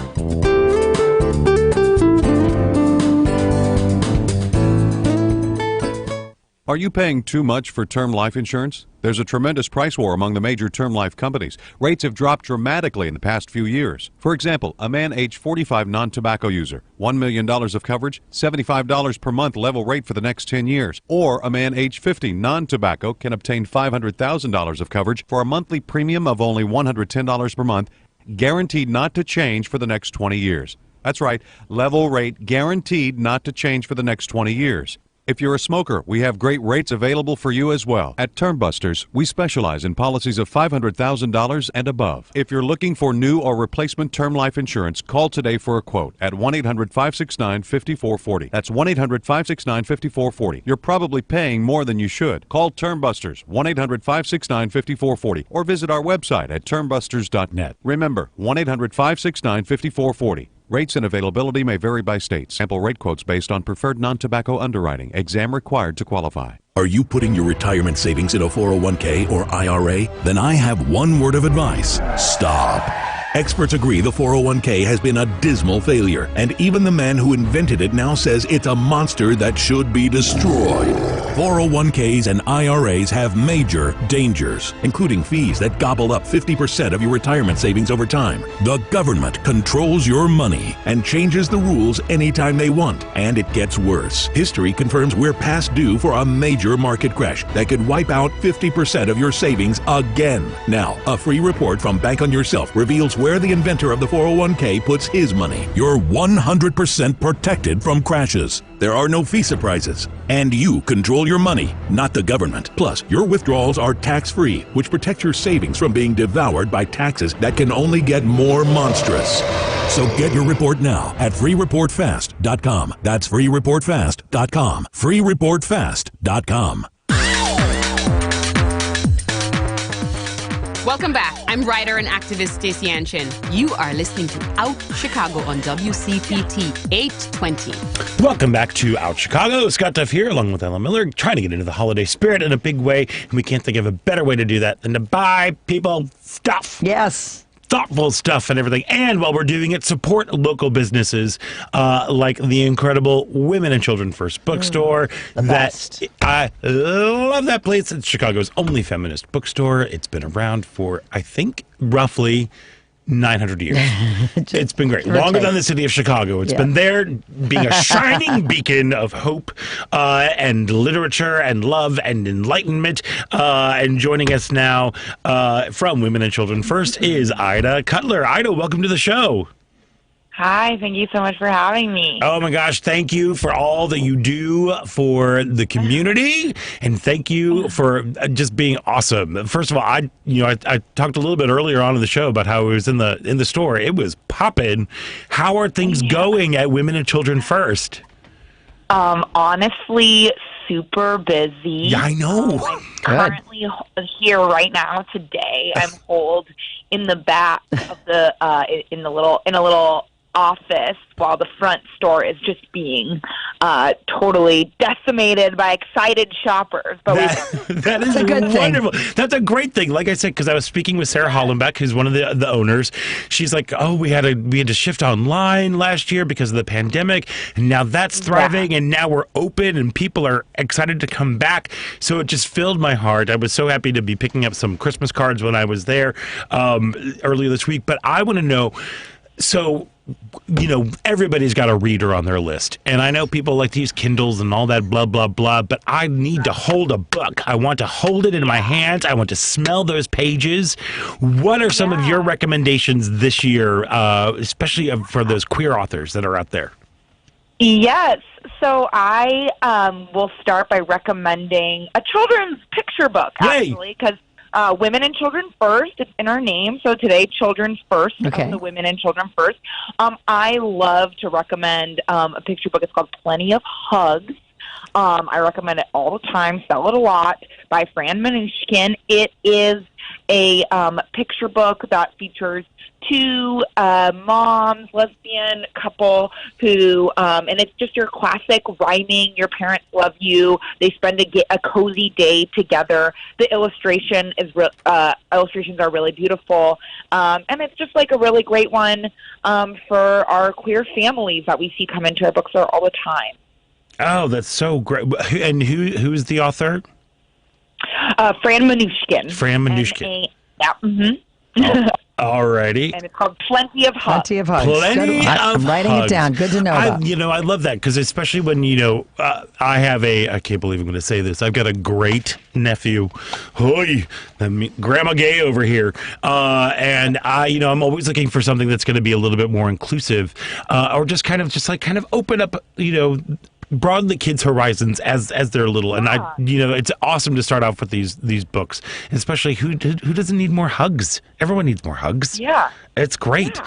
Are you paying too much for term life insurance? There's a tremendous price war among the major term life companies. Rates have dropped dramatically in the past few years. For example, a man age 45 non-tobacco user, $1 million of coverage, $75 per month level rate for the next 10 years. Or a man age 50 non-tobacco can obtain $500,000 of coverage for a monthly premium of only $110 per month, guaranteed not to change for the next 20 years. That's right, level rate guaranteed not to change for the next 20 years. If you're a smoker, we have great rates available for you as well. At Termbusters, we specialize in policies of $500,000 and above. If you're looking for new or replacement term life insurance, call today for a quote at 1-800-569-5440. That's 1-800-569-5440. You're probably paying more than you should. Call Termbusters, 1-800-569-5440, or visit our website at termbusters.net. Remember, 1-800-569-5440. Rates and availability may vary by state. Sample rate quotes based on preferred non-tobacco underwriting. Exam required to qualify. Are you putting your retirement savings in a 401k or IRA? Then I have one word of advice. Stop. Experts agree the 401k has been a dismal failure, and even the man who invented it now says it's a monster that should be destroyed. 401ks and IRAs have major dangers, including fees that gobble up 50% of your retirement savings over time. The government controls your money and changes the rules anytime they want. And it gets worse. History confirms we're past due for a major market crash that could wipe out 50% of your savings again. Now, a free report from Bank on Yourself reveals where the inventor of the 401k puts his money. You're 100% protected from crashes. There are no fee surprises. And you control your money, not the government. Plus, your withdrawals are tax-free, which protects your savings from being devoured by taxes that can only get more monstrous. So get your report now at freereportfast.com. That's freereportfast.com. freereportfast.com. Welcome back. I'm writer and activist Stacey Anshin. You are listening to Out Chicago on WCPT 820. Welcome back to Out Chicago. Scott Duff here, along with Ellen Miller, trying to get into the holiday spirit in a big way, and we can't think of a better way to do that than to buy people stuff. Yes. Thoughtful stuff and everything. And while we're doing it, support local businesses like the incredible Women and Children First bookstore. I love that place. It's Chicago's only feminist bookstore. It's been around for, I think, roughly 900 years. It's been great. Longer than the city of Chicago. It's been there being a shining beacon of hope and literature and love and enlightenment. And joining us now from Women and Children First is Ida Cutler. Ida, welcome to the show. Hi, thank you so much for having me. Oh my gosh, thank you for all that you do for the community, and thank you for just being awesome. First of all, I talked a little bit earlier on in the show about how it was in the store. It was popping. How are things going at Women and Children First? Honestly, super busy. Yeah, I know. I'm currently here right now today. I'm holed in the back of the in a little office while the front store is just being totally decimated by excited shoppers. But that is a good wonderful thing. That's a great thing. Like I said, because I was speaking with Sarah Hollenbeck, who's one of the owners. She's like, "Oh, we had to shift online last year because of the pandemic, and now that's thriving, and now we're open, and people are excited to come back." So it just filled my heart. I was so happy to be picking up some Christmas cards when I was there earlier this week. But I want to know, so, everybody's got a reader on their list. And I know people like to use Kindles and all that blah, blah, blah, but I need to hold a book. I want to hold it in my hands. I want to smell those pages. What are some of your recommendations this year, especially for those queer authors that are out there? Yes. So I will start by recommending a children's picture book, actually, because Women and Children First, it's in our name. So today, Children's First, the Women and Children First. I love to recommend a picture book. It's called Plenty of Hugs. I recommend it all the time, sell it a lot, by Fran Manushkin. It is a picture book that features two moms, lesbian couple who, and it's just your classic rhyming, your parents love you, they spend a cozy day together. The illustrations are really beautiful, and it's just like a really great one for our queer families that we see come into our bookstore all the time. Oh, that's so great. And who's the author? Fran Manushkin. Fran Manushkin. Yeah. Mm-hmm. Alrighty. And it's called Plenty of Hugs. Plenty of Hugs. I'm writing it down. Good to know. I love that, because especially when, I have I can't believe I'm going to say this, I've got a great nephew, Grandma Gay over here, and I'm always looking for something that's going to be a little bit more inclusive, or just kind of open up, broaden the kids' horizons as they're little. And it's awesome to start off with these books, especially who doesn't need more hugs? Everyone needs more hugs. Yeah. It's great.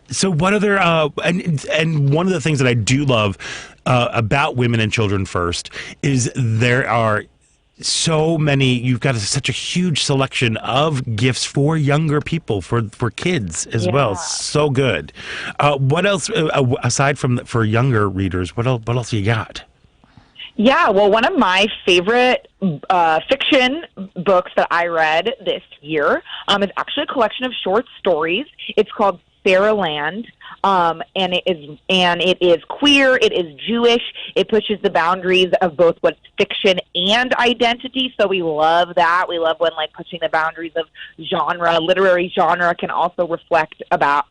So what other, and one of the things that I do love about Women and Children First is there are so many, you've got such a huge selection of gifts for younger people, for kids as well. So good. What else, aside from for younger readers, what else you got? Yeah, well, one of my favorite fiction books that I read this year is actually a collection of short stories. It's called Sarah Land. And it is queer, it is Jewish, it pushes the boundaries of both what's fiction and identity, so we love that. We love when, like, pushing the boundaries of genre, literary genre can also reflect about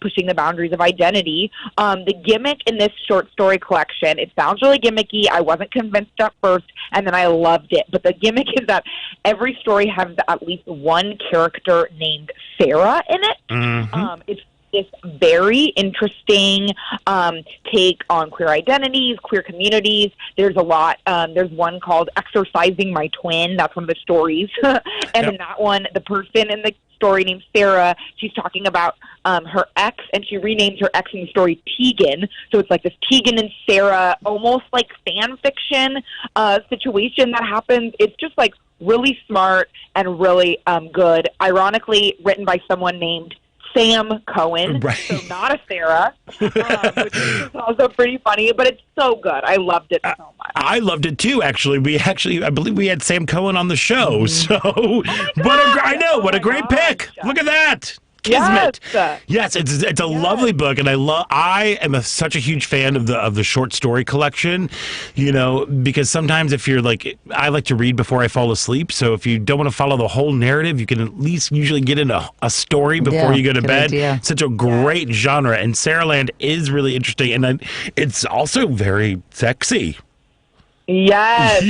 pushing the boundaries of identity. The gimmick in this short story collection, it sounds really gimmicky, I wasn't convinced at first, and then I loved it, but the gimmick is that every story has at least one character named Sarah in it. Mm-hmm. It's this very interesting take on queer identities, queer communities. There's a lot. There's one called Exorcising My Twin. That's one of the stories. And in that one, the person in the story named Sarah, she's talking about her ex, and she renames her ex in the story Tegan. So it's like this Tegan and Sarah, almost like fan fiction situation that happens. It's just like really smart and really good. Ironically, written by someone named Sam Cohen, so not a Sarah, which is also pretty funny, but it's so good. I loved it so much. I loved it too, actually. I believe we had Sam Cohen on the show, so what a great pick. Look at that. Kismet. Yes, it's a lovely book, and I am such a huge fan of the short story collection, because sometimes if you're like, I like to read before I fall asleep, so if you don't want to follow the whole narrative, you can at least usually get into a story before you go to bed. Idea. Such a great genre, and Sarah Land is really interesting, and then it's also very sexy. Yes.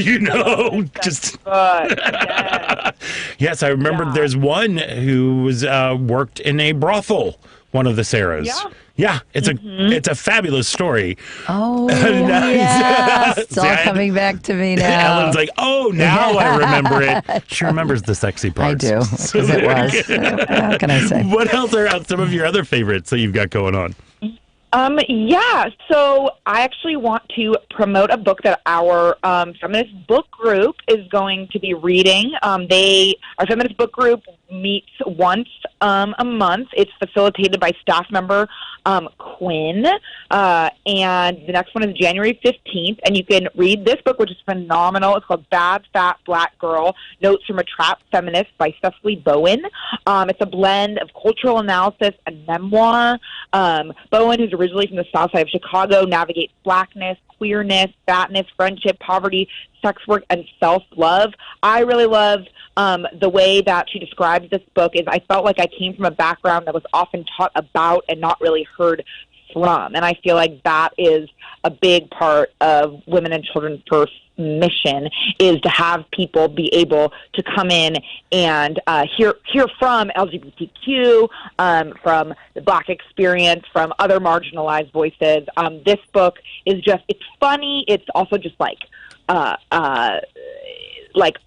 Just good. Yes, I remember there's one who was worked in a brothel, one of the Sarahs. Yeah, it's a fabulous story. Oh, yes. It's all coming back to me now. Ellen's like, oh, now I remember it. She remembers the sexy parts. I do, because it was. How can I say? What else are some of your other favorites that you've got going on? So I actually want to promote a book that our feminist book group is going to be reading. Our feminist book group meets once a month. It's facilitated by staff member Quinn, and the next one is January 15th, and you can read this book, which is phenomenal. It's called Bad Fat Black Girl, Notes from a Trapped Feminist by Cecily Bowen. It's a blend of cultural analysis and memoir. Bowen, who's originally from the South Side of Chicago, navigates blackness, queerness, fatness, friendship, poverty, sex work, and self-love. I really love the way that she describes this book. Is I felt like I came from a background that was often taught about and not really heard from. And I feel like that is a big part of Women and Children First mission, is to have people be able to come in and hear from LGBTQ, from the Black experience, from other marginalized voices. This book is it's funny. It's also just like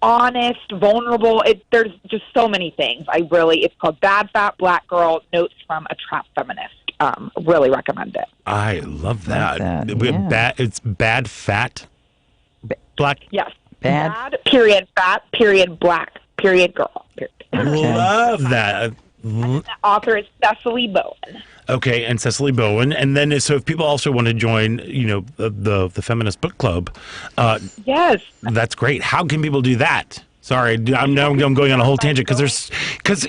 honest, vulnerable. There's just so many things. It's called Bad Fat Black Girl, Notes from a Trapped Feminist. Really recommend it. I love that. It's Bad Fat Black. Yes. Bad period fat period black period girl. Period. Love that. And the author is Cecily Bowen. Okay, and Cecily Bowen. And then, so if people also want to join, the Feminist Book Club, yes, that's great. How can people do that? Sorry, I'm going on a whole tangent because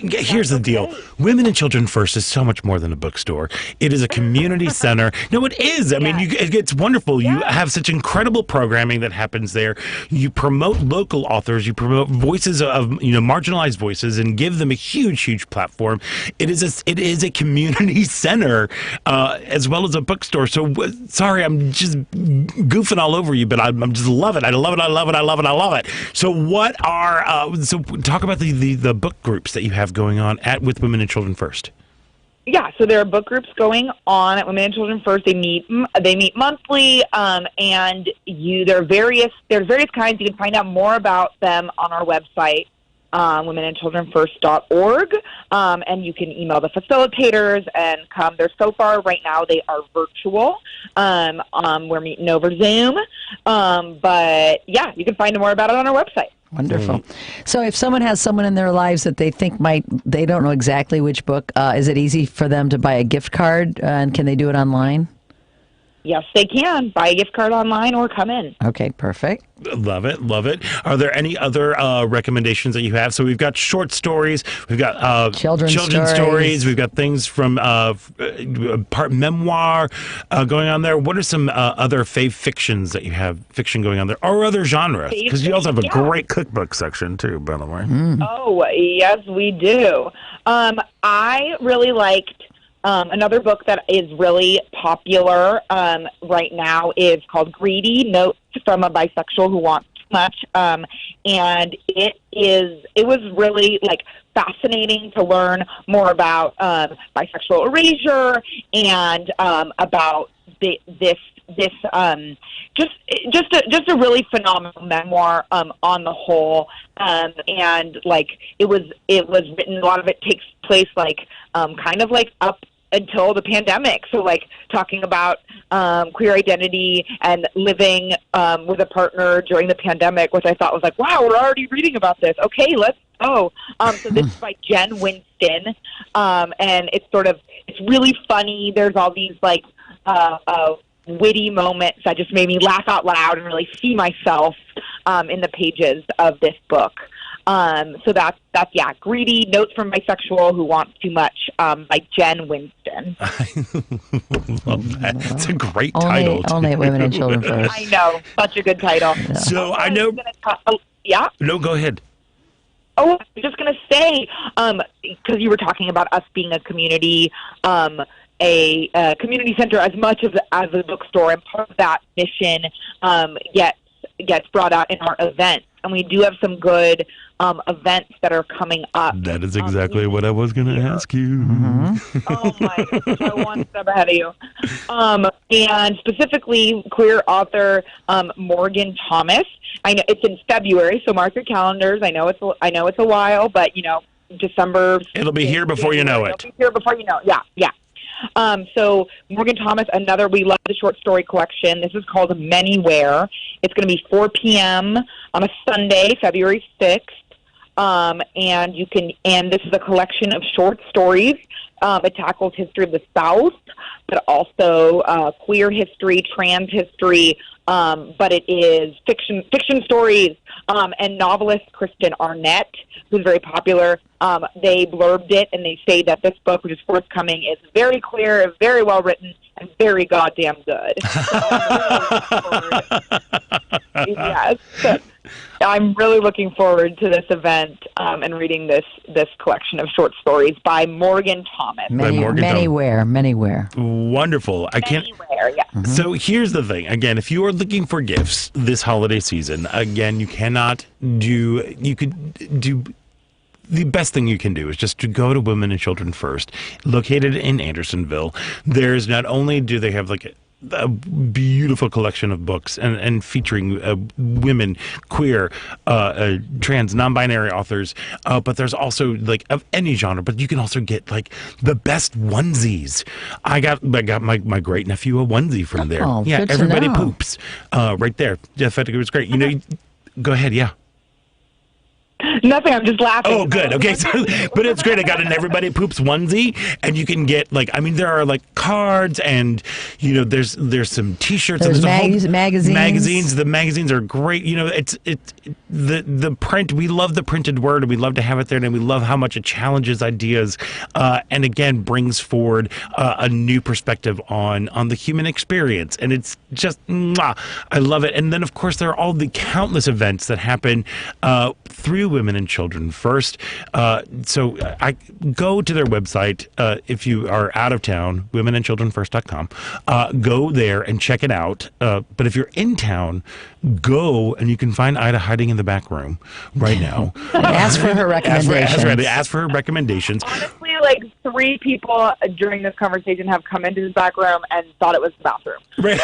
here's the deal. Women and Children First is so much more than a bookstore. It is a community center. No, it is. I mean, it's wonderful. You have such incredible programming that happens there. You promote local authors. You promote voices of marginalized voices and give them a huge platform. It is a community center as well as a bookstore. So sorry, I'm just goofing all over you, but I'm just love it. I love it. So what are so talk about the book groups that you have going on with Women and Children First. Yeah, so there are book groups going on at Women and Children First. They meet monthly, and there's various kinds. You can find out more about them on our website, womenandchildrenfirst.org, and you can email the facilitators and come. So far right now they are virtual. We're meeting over Zoom, but yeah, you can find out more about it on our website. Wonderful. So if someone has someone in their lives that they think they don't know exactly which book, is it easy for them to buy a gift card, and can they do it online? Yes, they can. Buy a gift card online or come in. Okay, perfect. Love it, love it. Are there any other recommendations that you have? So we've got short stories, we've got children's stories, we've got things from part memoir going on there. What are some other fictions that you have, fiction going on there, or other genres? Because you also have a great cookbook section too, by the way. Oh, yes, we do. I really liked another book that is really popular right now is called Greedy, Notes from a Bisexual Who Wants Too Much. And it was really fascinating to learn more about bisexual erasure and about just a really phenomenal memoir on the whole, and it was written. A lot of it takes place kind of up until the pandemic. So talking about queer identity and living with a partner during the pandemic, which I thought was wow, we're already reading about this. Okay, let's go. So this is by Jen Winston, and it's really funny. There's all these witty moments that just made me laugh out loud and really see myself in the pages of this book. So that's Greedy, Notes from Bisexual Who Wants Too Much by Jen Winston. I love that. It's a great title. Only Women and Children First. I know. Such a good title. Yeah. So I know. Yeah? No, go ahead. Oh, I was just going to say, because you were talking about us being a community, a community center as much as a bookstore, and part of that mission gets brought out in our events. And we do have some good events that are coming up. That is exactly what I was going to ask you. Oh my gosh, I'm one step ahead of you. And specifically, queer author Morgan Thomas. I know it's in February, so mark your calendars. I know it's a while, but December. It'll be here before you know it. It'll be here before you know it. Yeah. So Morgan Thomas, we love the short story collection. This is called Manywhere. It's going to be 4 p.m. on a Sunday, February 6th. And this is a collection of short stories. It tackles history of the South, but also queer history, trans history, but it is fiction stories. And novelist Kristen Arnett, who's very popular, they blurbed it and they say that this book, which is forthcoming, is very clear, very well written, and very goddamn good. Yes. I'm really looking forward to this event and reading this collection of short stories by Morgan Thomas. Manywhere. Wonderful. Manywhere, yeah. So here's the thing. Again, if you are looking for gifts this holiday season, again, you could do the best thing you can do is just to go to Women and Children First, located in Andersonville. There's not only do they have a beautiful collection of books and featuring women, queer, trans, non-binary authors, but there's also of any genre. But you can also get the best onesies. I got my great nephew a onesie from there. Oh, yeah, good to everybody know. poops right there. I thought it was great. Go ahead. Yeah. Nothing. I'm just laughing. Oh, good. Okay, but it's great. I got an Everybody Poops onesie, and you can get there are cards, and there's some T-shirts. There's and magazines. The magazines are great. It's the print. We love the printed word, and we love to have it there, and we love how much it challenges ideas, and again brings forward a new perspective on the human experience, and it's just I love it. And then of course there are all the countless events that happen through Women and Children First. So I go to their website if you are out of town, womenandchildrenfirst.com. Go there and check it out. But if you're in town, go and you can find Ida hiding in the back room right now. Ask for her recommendations. Ask for her recommendations. Honestly, 3 people during this conversation have come into the back room and thought it was the bathroom. Right.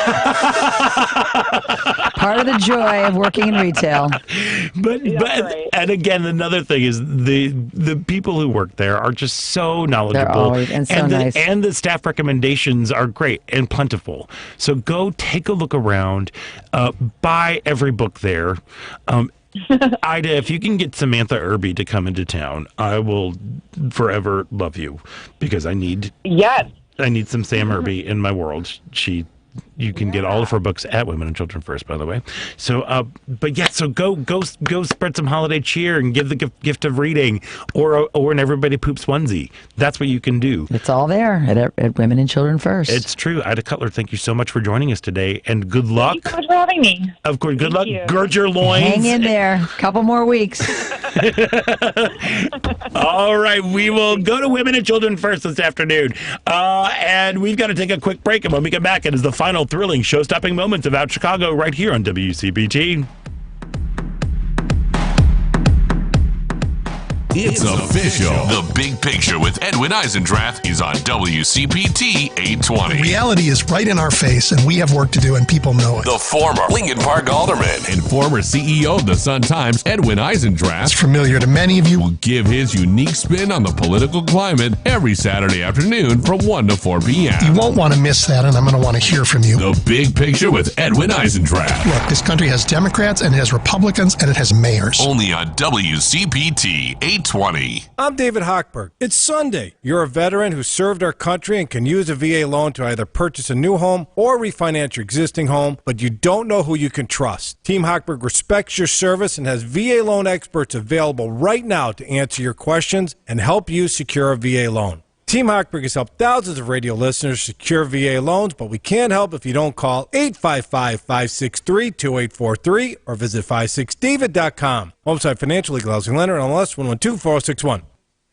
Part of the joy of working in retail. But and again, another thing is the people who work there are just so knowledgeable. They're always, and so nice. And the staff recommendations are great and plentiful. So go take a look around, buy every book there. Ida, if you can get Samantha Irby to come into town, I will forever love you because I need some Sam Irby in my world. She You can get all of her books at Women and Children First, by the way. So, but yeah, so go spread some holiday cheer and give the gift of reading, or an Everybody Poops onesie. That's what you can do. It's all there at Women and Children First. It's true. Ida Cutler, thank you so much for joining us today, and good luck. Thank you so much for having me. Of course, good luck. you. Gird your loins. Hang in there. Couple more weeks. All right, we will go to Women and Children First this afternoon. And we've got to take a quick break. And when we come back, it is the final thrilling show-stopping moments of Out Chicago right here on WCPT. It's official. The Big Picture with Edwin Eisendrath is on WCPT 820. Reality is right in our face, and we have work to do, and people know it. The former Lincoln Park alderman and former CEO of the Sun-Times, Edwin Eisendrath, It's familiar to many of you. will give his unique spin on the political climate every Saturday afternoon from 1 to 4 p.m. You won't want to miss that, and I'm going to want to hear from you. The Big Picture with Edwin Eisendrath. Look, this country has Democrats, and it has Republicans, and it has mayors. Only on WCPT 820. I'm David Hochberg. It's Sunday. You're a veteran who served our country and can use a VA loan to either purchase a new home or refinance your existing home, but you don't know who you can trust. Team Hochberg respects your service and has VA loan experts available right now to answer your questions and help you secure a VA loan. Team Hochberg has helped thousands of radio listeners secure VA loans, but we can't help if you don't call 855-563-2843 or visit 56david.com. Homeside Financial Legal Housing Lender, NMLS 1124061.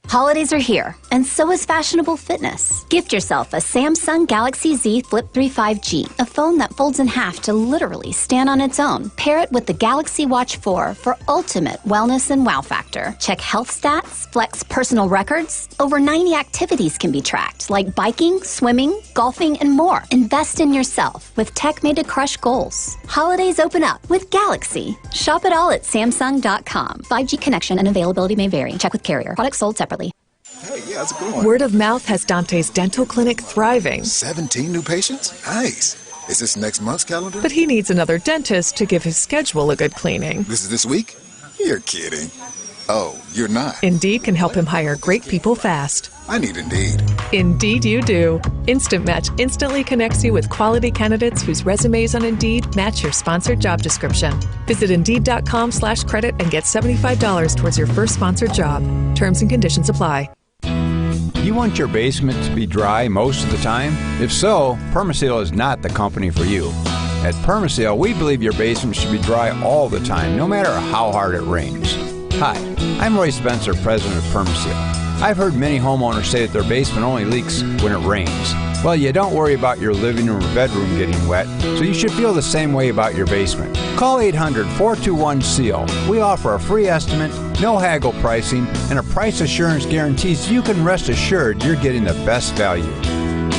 Holidays are here, and so is fashionable fitness. Gift yourself a Samsung Galaxy Z Flip 3 5G, a phone that folds in half to literally stand on its own. Pair it with the Galaxy Watch 4 for ultimate wellness and wow factor. Check health stats, flex personal records. Over 90 activities can be tracked, like biking, swimming, golfing, and more. Invest in yourself with tech made to crush goals. Holidays open up with Galaxy. Shop it all at Samsung.com. 5G connection and availability may vary. Check with carrier. Products sold separately. Hey, yeah, how's it going? Word of mouth has Dante's dental clinic thriving. 17 new patients? Nice. Is this next month's calendar? But he needs another dentist to give his schedule a good cleaning. This is this week? You're kidding. Oh, you're not. Indeed can help him hire great people fast. I need Indeed. Indeed you do. Instant Match instantly connects you with quality candidates whose resumes on Indeed match your sponsored job description. Visit Indeed.com/credit and get $75 towards your first sponsored job. Terms and conditions apply. You want your basement to be dry most of the time? If so, Permaseal is not the company for you. At Permaseal, we believe your basement should be dry all the time, no matter how hard it rains. Hi, I'm Roy Spencer, president of Permaseal. I've heard many homeowners say that their basement only leaks when it rains. Well, you don't worry about your living room or bedroom getting wet, so you should feel the same way about your basement. Call 800-421-SEAL. We offer a free estimate, no haggle pricing, and a price assurance guarantee so you can rest assured you're getting the best value.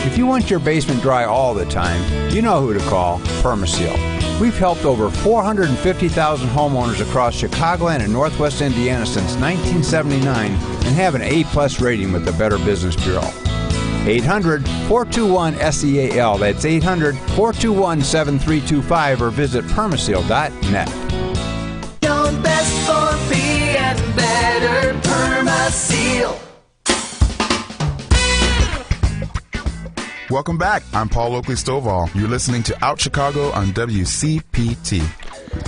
If you want your basement dry all the time, you know who to call, Permaseal. We've helped over 450,000 homeowners across Chicagoland and Northwest Indiana since 1979 and have an A+ rating with the Better Business Bureau. 800-421-SEAL. That's 800-421-7325 or visit Permaseal.net. Young, best for me and better Permaseal. Welcome back. I'm Paul Oakley Stovall. You're listening to Out Chicago on WCPT.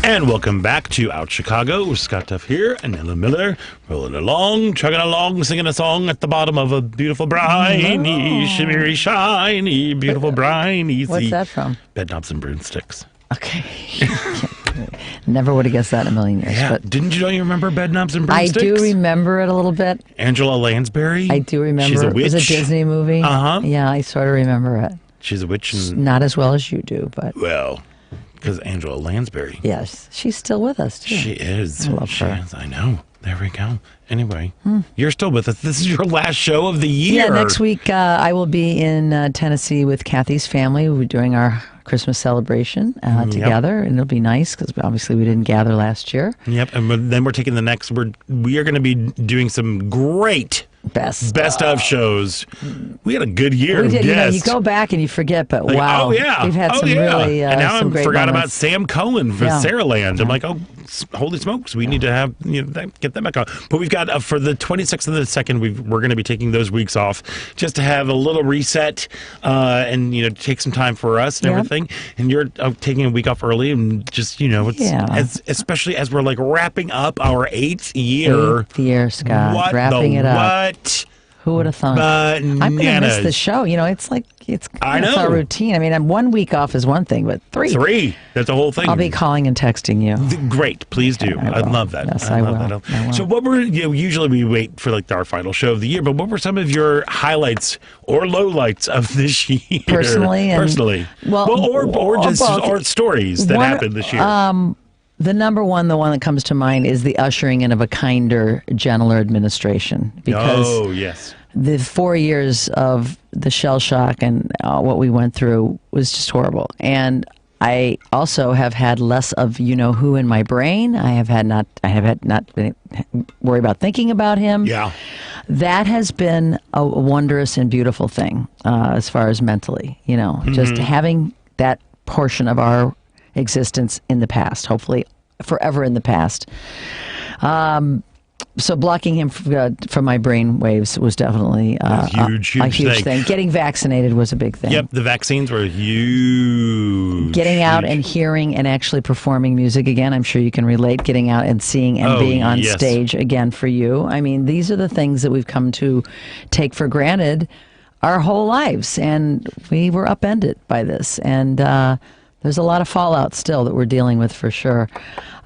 And welcome back to Out Chicago with Scott Duff here and Ella Miller, rolling along, chugging along, singing a song at the bottom of a beautiful, briny, shimmery, shiny, beautiful, briny. What's that from? Bedknobs and Broomsticks. Okay. Never would have guessed that in a million years. Yeah. But Didn't you know you remember Bedknobs and Broomsticks? I do remember it a little bit. Angela Lansbury? I do remember. She's a witch. It was a Disney movie. Uh-huh. Yeah, I sort of remember it. She's a witch. And, not as well as you do, but... Well, because Angela Lansbury. Yes. She's still with us, too. She is. I love she her. is. I know. There we go. Anyway, you're still with us. This is your last show of the year. Yeah, next week I will be in Tennessee with Kathy's family. We're doing our Christmas celebration together, and it'll be nice because obviously we didn't gather last year. Yep, and then we're taking the next. We are going to be doing some great best of shows. We had a good year. We did. Yes. You go back and you forget, but Like, wow, oh yeah, we've had some really and now some I great forgot about moments. Sam Cohen for Yeah. Saraland. I'm like, oh, holy smokes, we need to have get them back on. But we've got for the 26th and the 2nd, we're going to be taking those weeks off just to have a little reset and take some time for us and Yep. everything. And you're taking a week off early and just especially as we're like wrapping up our 8th year. 8th year, Scott. What Wrapping the it up. what? Who would have thought? I'm going to miss the show. It's like it's our routine. I mean, 1 week off is one thing, but three. That's the whole thing. I'll be calling and texting you. Great, please do. I'd love that. Yes, I will. That. So, what were usually we wait for like our final show of the year, but what were some of your highlights or lowlights of this year? Personally, or stories that happened this year. The number one, the one that comes to mind, is the ushering in of a kinder, gentler administration. Because yes. the 4 years of the shell shock and what we went through was just horrible. And I also have had less of who in my brain. I have had not been worried about thinking about him. Yeah. That has been a wondrous and beautiful thing as far as mentally, just having that portion of our existence in the past, hopefully forever in the past. So blocking him from my brain waves was definitely a huge thing. Getting vaccinated was a big thing. Yep, the vaccines were huge. Getting out and hearing and actually performing music again, I'm sure you can relate. Getting out and seeing and being on stage again for you. I mean, these are the things that we've come to take for granted our whole lives, and we were upended by this. And there's a lot of fallout still that we're dealing with for sure.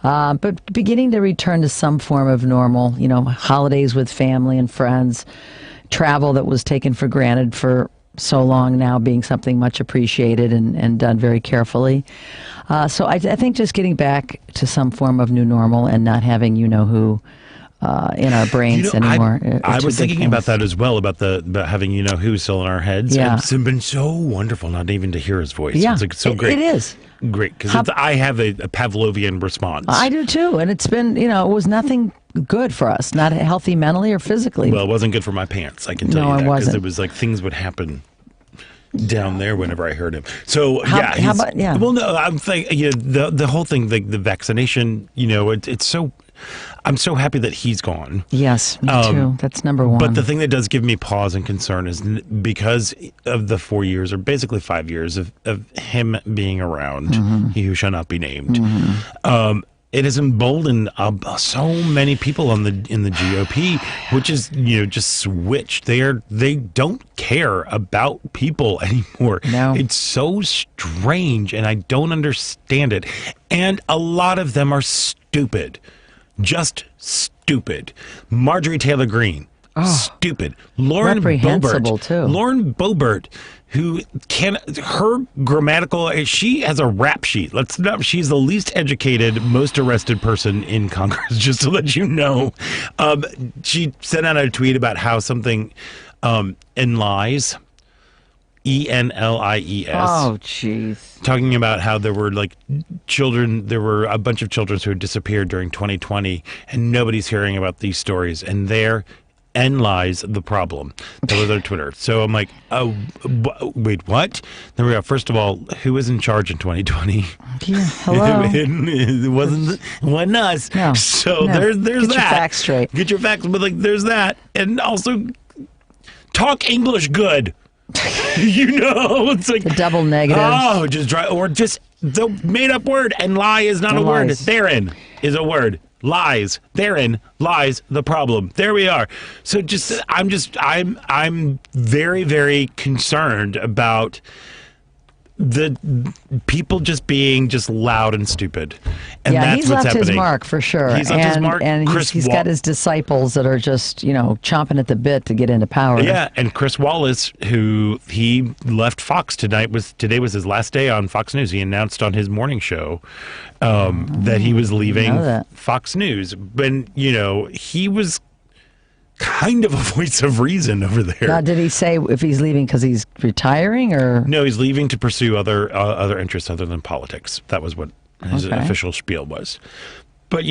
But beginning to return to some form of normal, holidays with family and friends, travel that was taken for granted for so long now being something much appreciated and done very carefully. So I think just getting back to some form of new normal and not having who in our brains anymore. I was thinking about that as well, about having who's still in our heads. Yeah. It's been so wonderful not even to hear his voice. Yeah, it's like so great. It is. Great, because I have a Pavlovian response. I do too, and it's been, it was nothing good for us, not healthy mentally or physically. Well, it wasn't good for my pants, I can tell you that. No, it wasn't. Because it was like things would happen down there whenever I heard him. So, well, no, I'm thinking, the whole thing, the vaccination, it's so... I'm so happy that he's gone. Yes, me too. That's number one. But the thing that does give me pause and concern is because of the 4 years, or basically 5 years of him being around, he who shall not be named, it has emboldened so many people in the GOP, which is just switched. They don't care about people anymore. No. It's so strange, and I don't understand it. And a lot of them are stupid. Just stupid. Marjorie Taylor Greene, stupid. Lauren Reprehensible, too. Lauren Boebert, who her grammatical, she has a rap sheet. She's the least educated, most arrested person in Congress, just to let you know. She sent out a tweet about how something Enlies, ENLIES. Oh, jeez. Talking about how there were there were a bunch of children who had disappeared during 2020, and nobody's hearing about these stories. And therein lies the problem. That was their Twitter. So I'm like, oh, wait, what? Then we go, first of all, who was in charge in 2020? Yeah, hello. It wasn't us. No. So No. there's Get that. Get your facts straight. Get your facts, but there's that. And also, talk English good. It's like the double negatives. Oh, just the made up word, and lie is not a word. Therein is a word. Lies. Therein lies the problem. There we are. So I'm very, very concerned about the people just being loud and stupid. And that's he's what's left happening. his mark for sure. He's left his mark. And he's got his disciples that are just, chomping at the bit to get into power. Yeah, and Chris Wallace, who he left Fox today was his last day on Fox News. He announced on his morning show that he was leaving Fox News. But, he was kind of a voice of reason over there. Now, did he say if he's leaving because he's retiring, or no? He's leaving to pursue other interests other than politics. That was what his official spiel was. But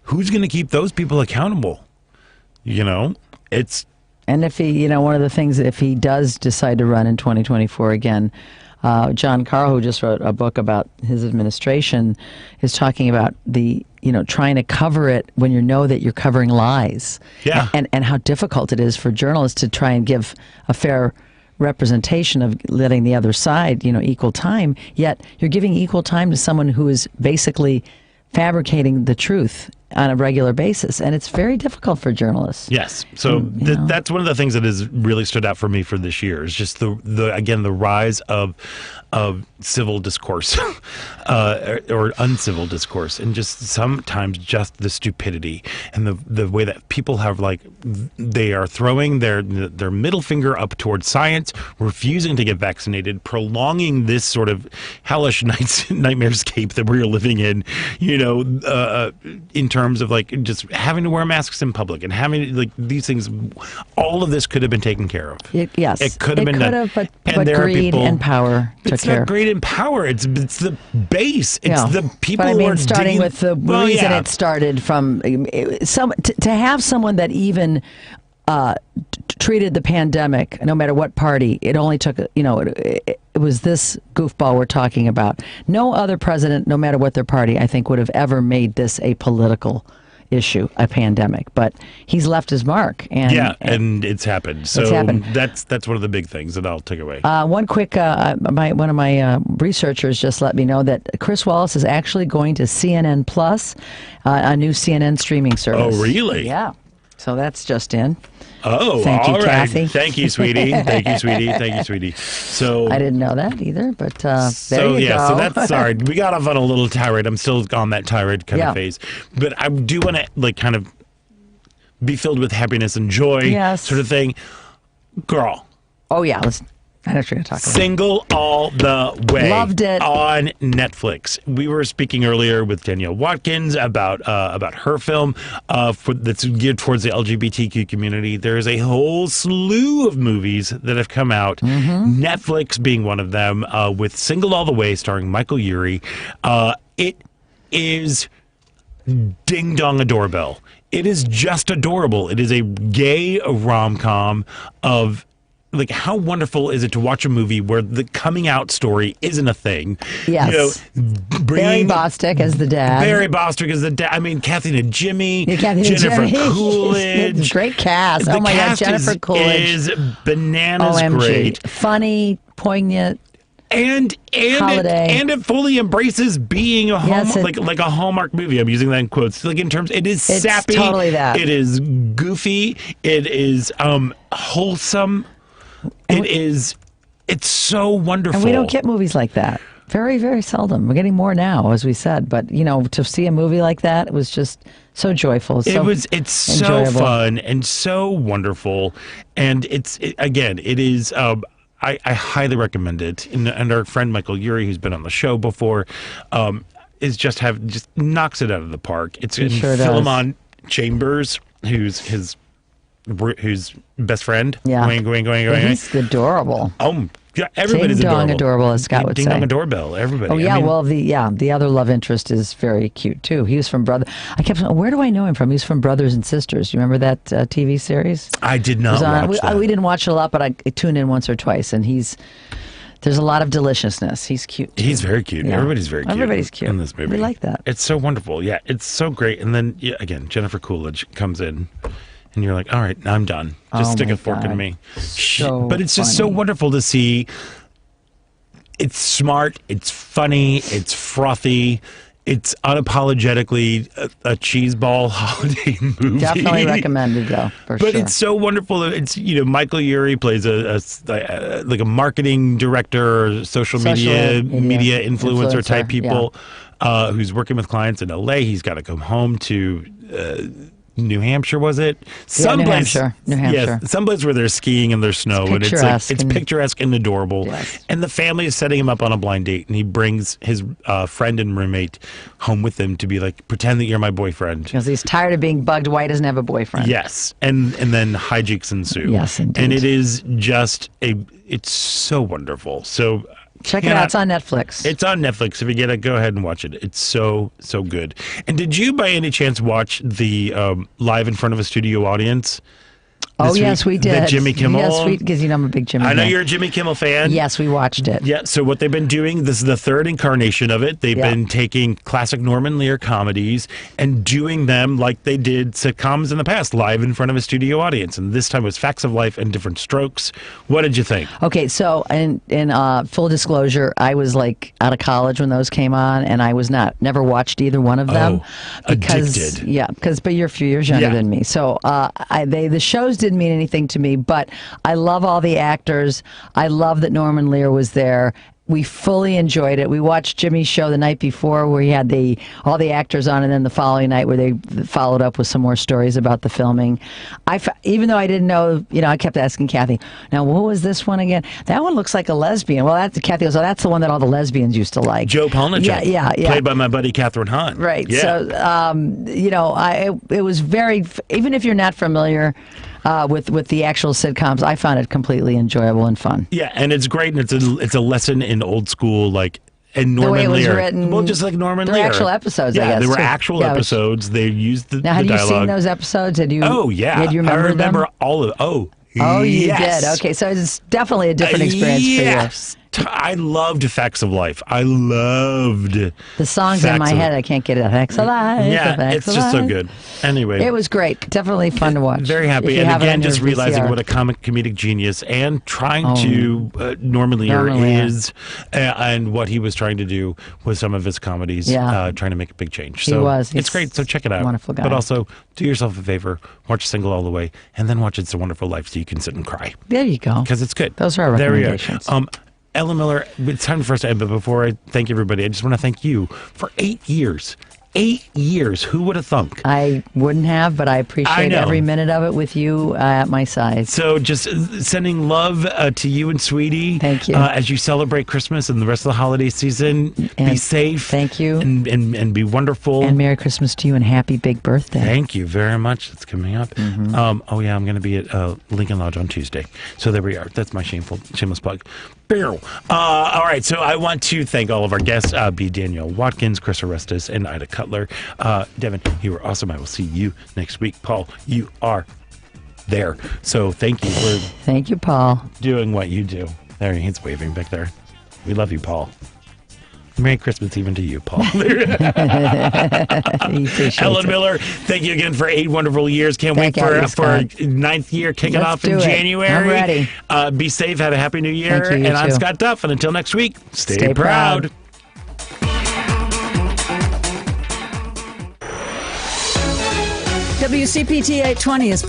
who's going to keep those people accountable? It's. And if he, one of the things, if he does decide to run in 2024 again, John Carl, who just wrote a book about his administration, is talking about the, trying to cover it when you know that you're covering lies. Yeah. And how difficult it is for journalists to try and give a fair representation of letting the other side, equal time. Yet you're giving equal time to someone who is basically fabricating the truth on a regular basis, and it's very difficult for journalists. Yes, so that's one of the things that has really stood out for me for this year is just the rise of civil discourse or uncivil discourse, and just sometimes just the stupidity and the way that people have they are throwing their middle finger up towards science, refusing to get vaccinated, prolonging this sort of hellish nightmarescape that we're living in, in terms of just having to wear masks in public and having these things. All of this could have been taken care of. Yes, it could have been done. But greed and power took it's care. Not greed and power. It's the base. It's the people. But who are starting digging, with the reason it started from to have someone that even treated the pandemic, no matter what party, it only took, it was this goofball we're talking about. No other president, no matter what their party, I think would have ever made this a political issue, a pandemic. But he's left his mark. And it's happened. So it's happened. That's one of the big things that I'll take away. One quick, one of my researchers just let me know that Chris Wallace is actually going to CNN Plus, a new CNN streaming service. Oh, really? Yeah. So that's just in. Oh, thank you, all right. Kathy. Thank you, sweetie. Thank you, sweetie. Thank you, sweetie. So I didn't know that either, but there you go. So that's sorry. We got off on a little tirade. I'm still on that tirade kind of phase, but I do want to kind of be filled with happiness and joy, sort of thing. Girl. Oh yeah. Listen. I know what you're going to talk about. Single All the Way. Loved it. On Netflix. We were speaking earlier with Danielle Watkins about her film that's geared towards the LGBTQ community. There's a whole slew of movies that have come out, Netflix being one of them, with Single All the Way starring Michael Urie. It is ding dong a doorbell. It is just adorable. It is a gay rom-com of how wonderful is it to watch a movie where the coming out story isn't a thing? Yes. Barry Bostwick as the dad. Barry Bostwick as the dad. I mean, Kathy and Jimmy. Jennifer Coolidge. Great cast. Oh my God, Jennifer Coolidge is bananas OMG. Great. Funny, poignant. And it fully embraces being a like a Hallmark movie. I'm using that in quotes. In terms, it's sappy. Totally that. It is goofy. It is wholesome. It's so wonderful. And we don't get movies like that. Very, very seldom. We're getting more now, as we said. But, to see a movie like that, it was just so joyful. It's enjoyable. So fun and so wonderful. And it is, I highly recommend it. And our friend Michael Urie, who's been on the show before, just knocks it out of the park. It's Philemon Chambers, who's his best friend. Yeah. Going. He's adorable. Yeah, everybody's adorable, as Scott would say. Ding dong a doorbell, everybody. Oh yeah, the other love interest is very cute too. He was from I kept saying, where do I know him from? He's from Brothers and Sisters. You remember that TV series? I did not watch that. We didn't watch it a lot, but I tuned in once or twice, and there's a lot of deliciousness. He's cute too. He's very cute. Yeah. Everybody's very cute. Everybody's cute in this movie. We like that. It's so wonderful. Yeah, it's so great. And then again, Jennifer Coolidge comes in. And you're like, all right, I'm done. Just stick a fork in me. But it's just so wonderful to see. It's smart. It's funny. It's frothy. It's unapologetically a cheeseball holiday movie. Definitely recommended, though, But it's so wonderful. It's Michael Urie plays a marketing director, or social media influencer type people who's working with clients in LA. He's got to come home to New Hampshire, was it? New Hampshire. Yes, someplace where there's skiing and there's snow, and it's picturesque and adorable. Yes. And the family is setting him up on a blind date, and he brings his friend and roommate home with him to be like, pretend that you're my boyfriend. Because he's tired of being bugged. Why doesn't have a boyfriend? Yes, and then hijinks ensue. Yes, indeed. And it is just it's so wonderful. So Check it out. It's on Netflix. It's on Netflix. If you get it, go ahead and watch it. It's so good. And did you, by any chance, watch the live in front of a studio audience? Oh, yes, we did. The Jimmy Kimmel. Yes, because I'm a big Jimmy I know fan. you're a Jimmy Kimmel fan. Yes, we watched it. Yeah, so what they've been doing, this is the third incarnation of it. They've been taking classic Norman Lear comedies and doing them like they did sitcoms in the past, live in front of a studio audience. And this time it was Facts of Life and Different Strokes. What did you think? Okay, so in full disclosure, I was like out of college when those came on, and I was never watched either one of them. Addicted. Yeah, but you're a few years younger than me. So the shows didn't mean anything to me, but I love all the actors. I love that Norman Lear was there. We fully enjoyed it. We watched Jimmy's show the night before where he had all the actors on, and then the following night where they followed up with some more stories about the filming. Even though I didn't know, I kept asking Kathy, now what was this one again? That one looks like a lesbian. Well, Kathy goes, oh, that's the one that all the lesbians used to like. Joe Polnichuk. Yeah. Played by my buddy Catherine Hahn. Right. Yeah. So, it was very, even if you're not familiar with the actual sitcoms, I found it completely enjoyable and fun. Yeah, and it's great, and it's a lesson in old school, like, and Norman Lear. The way it was Lear. written. Well, just like Norman Lear. There were actual episodes, I guess. There were too. actual episodes. They used the Now, had dialogue. you seen those episodes? Oh, yeah. Did you remember I remember them? all of Oh, you yes. did. Okay, so it's definitely a different experience for you. Yes. I loved Facts of Life. I loved the songs in my head. I can't get it. Facts of Life. Yeah, it's just so good. Anyway, it was great. Definitely fun to watch. Very happy, and again, just realizing what a comedic genius and trying to Norman Lear is, and what he was trying to do with some of his comedies, trying to make a big change. So he was. It's great. So check it out. Wonderful guy. But also do yourself a favor, watch Single All the Way, and then watch It's a Wonderful Life so you can sit and cry. There you go. Because it's good. Those are our recommendations. There we are. Ellen Miller, it's time for us to end, but before I thank everybody, I just want to thank you for 8 years. 8 years. Who would have thunk? I wouldn't have, but I appreciate every minute of it with you at my side. So just sending love to you and Sweetie. Thank you. As you celebrate Christmas and the rest of the holiday season. Be safe. Thank you. And be wonderful. And Merry Christmas to you and happy big birthday. Thank you very much. It's coming up. Mm-hmm. I'm going to be at Lincoln Lodge on Tuesday. So there we are. That's my shameless plug. All right, so I want to thank all of our guests, B. Danielle Watkins, Chris Orestes, and Ida Cutler. Devin, you were awesome. I will see you next week. Paul, you are there. So thank you for Thank you, Paul. Doing what you do. There, he's waving back there. We love you, Paul. Merry Christmas even to you, Paul. Ellen Miller, thank you again for 8 wonderful years. Can't wait for 9th year kicking off in January. I'm ready. Be safe. Have a happy new year. Thank you, and I'm too. Scott Duff. And until next week, stay proud. WCPT 820 is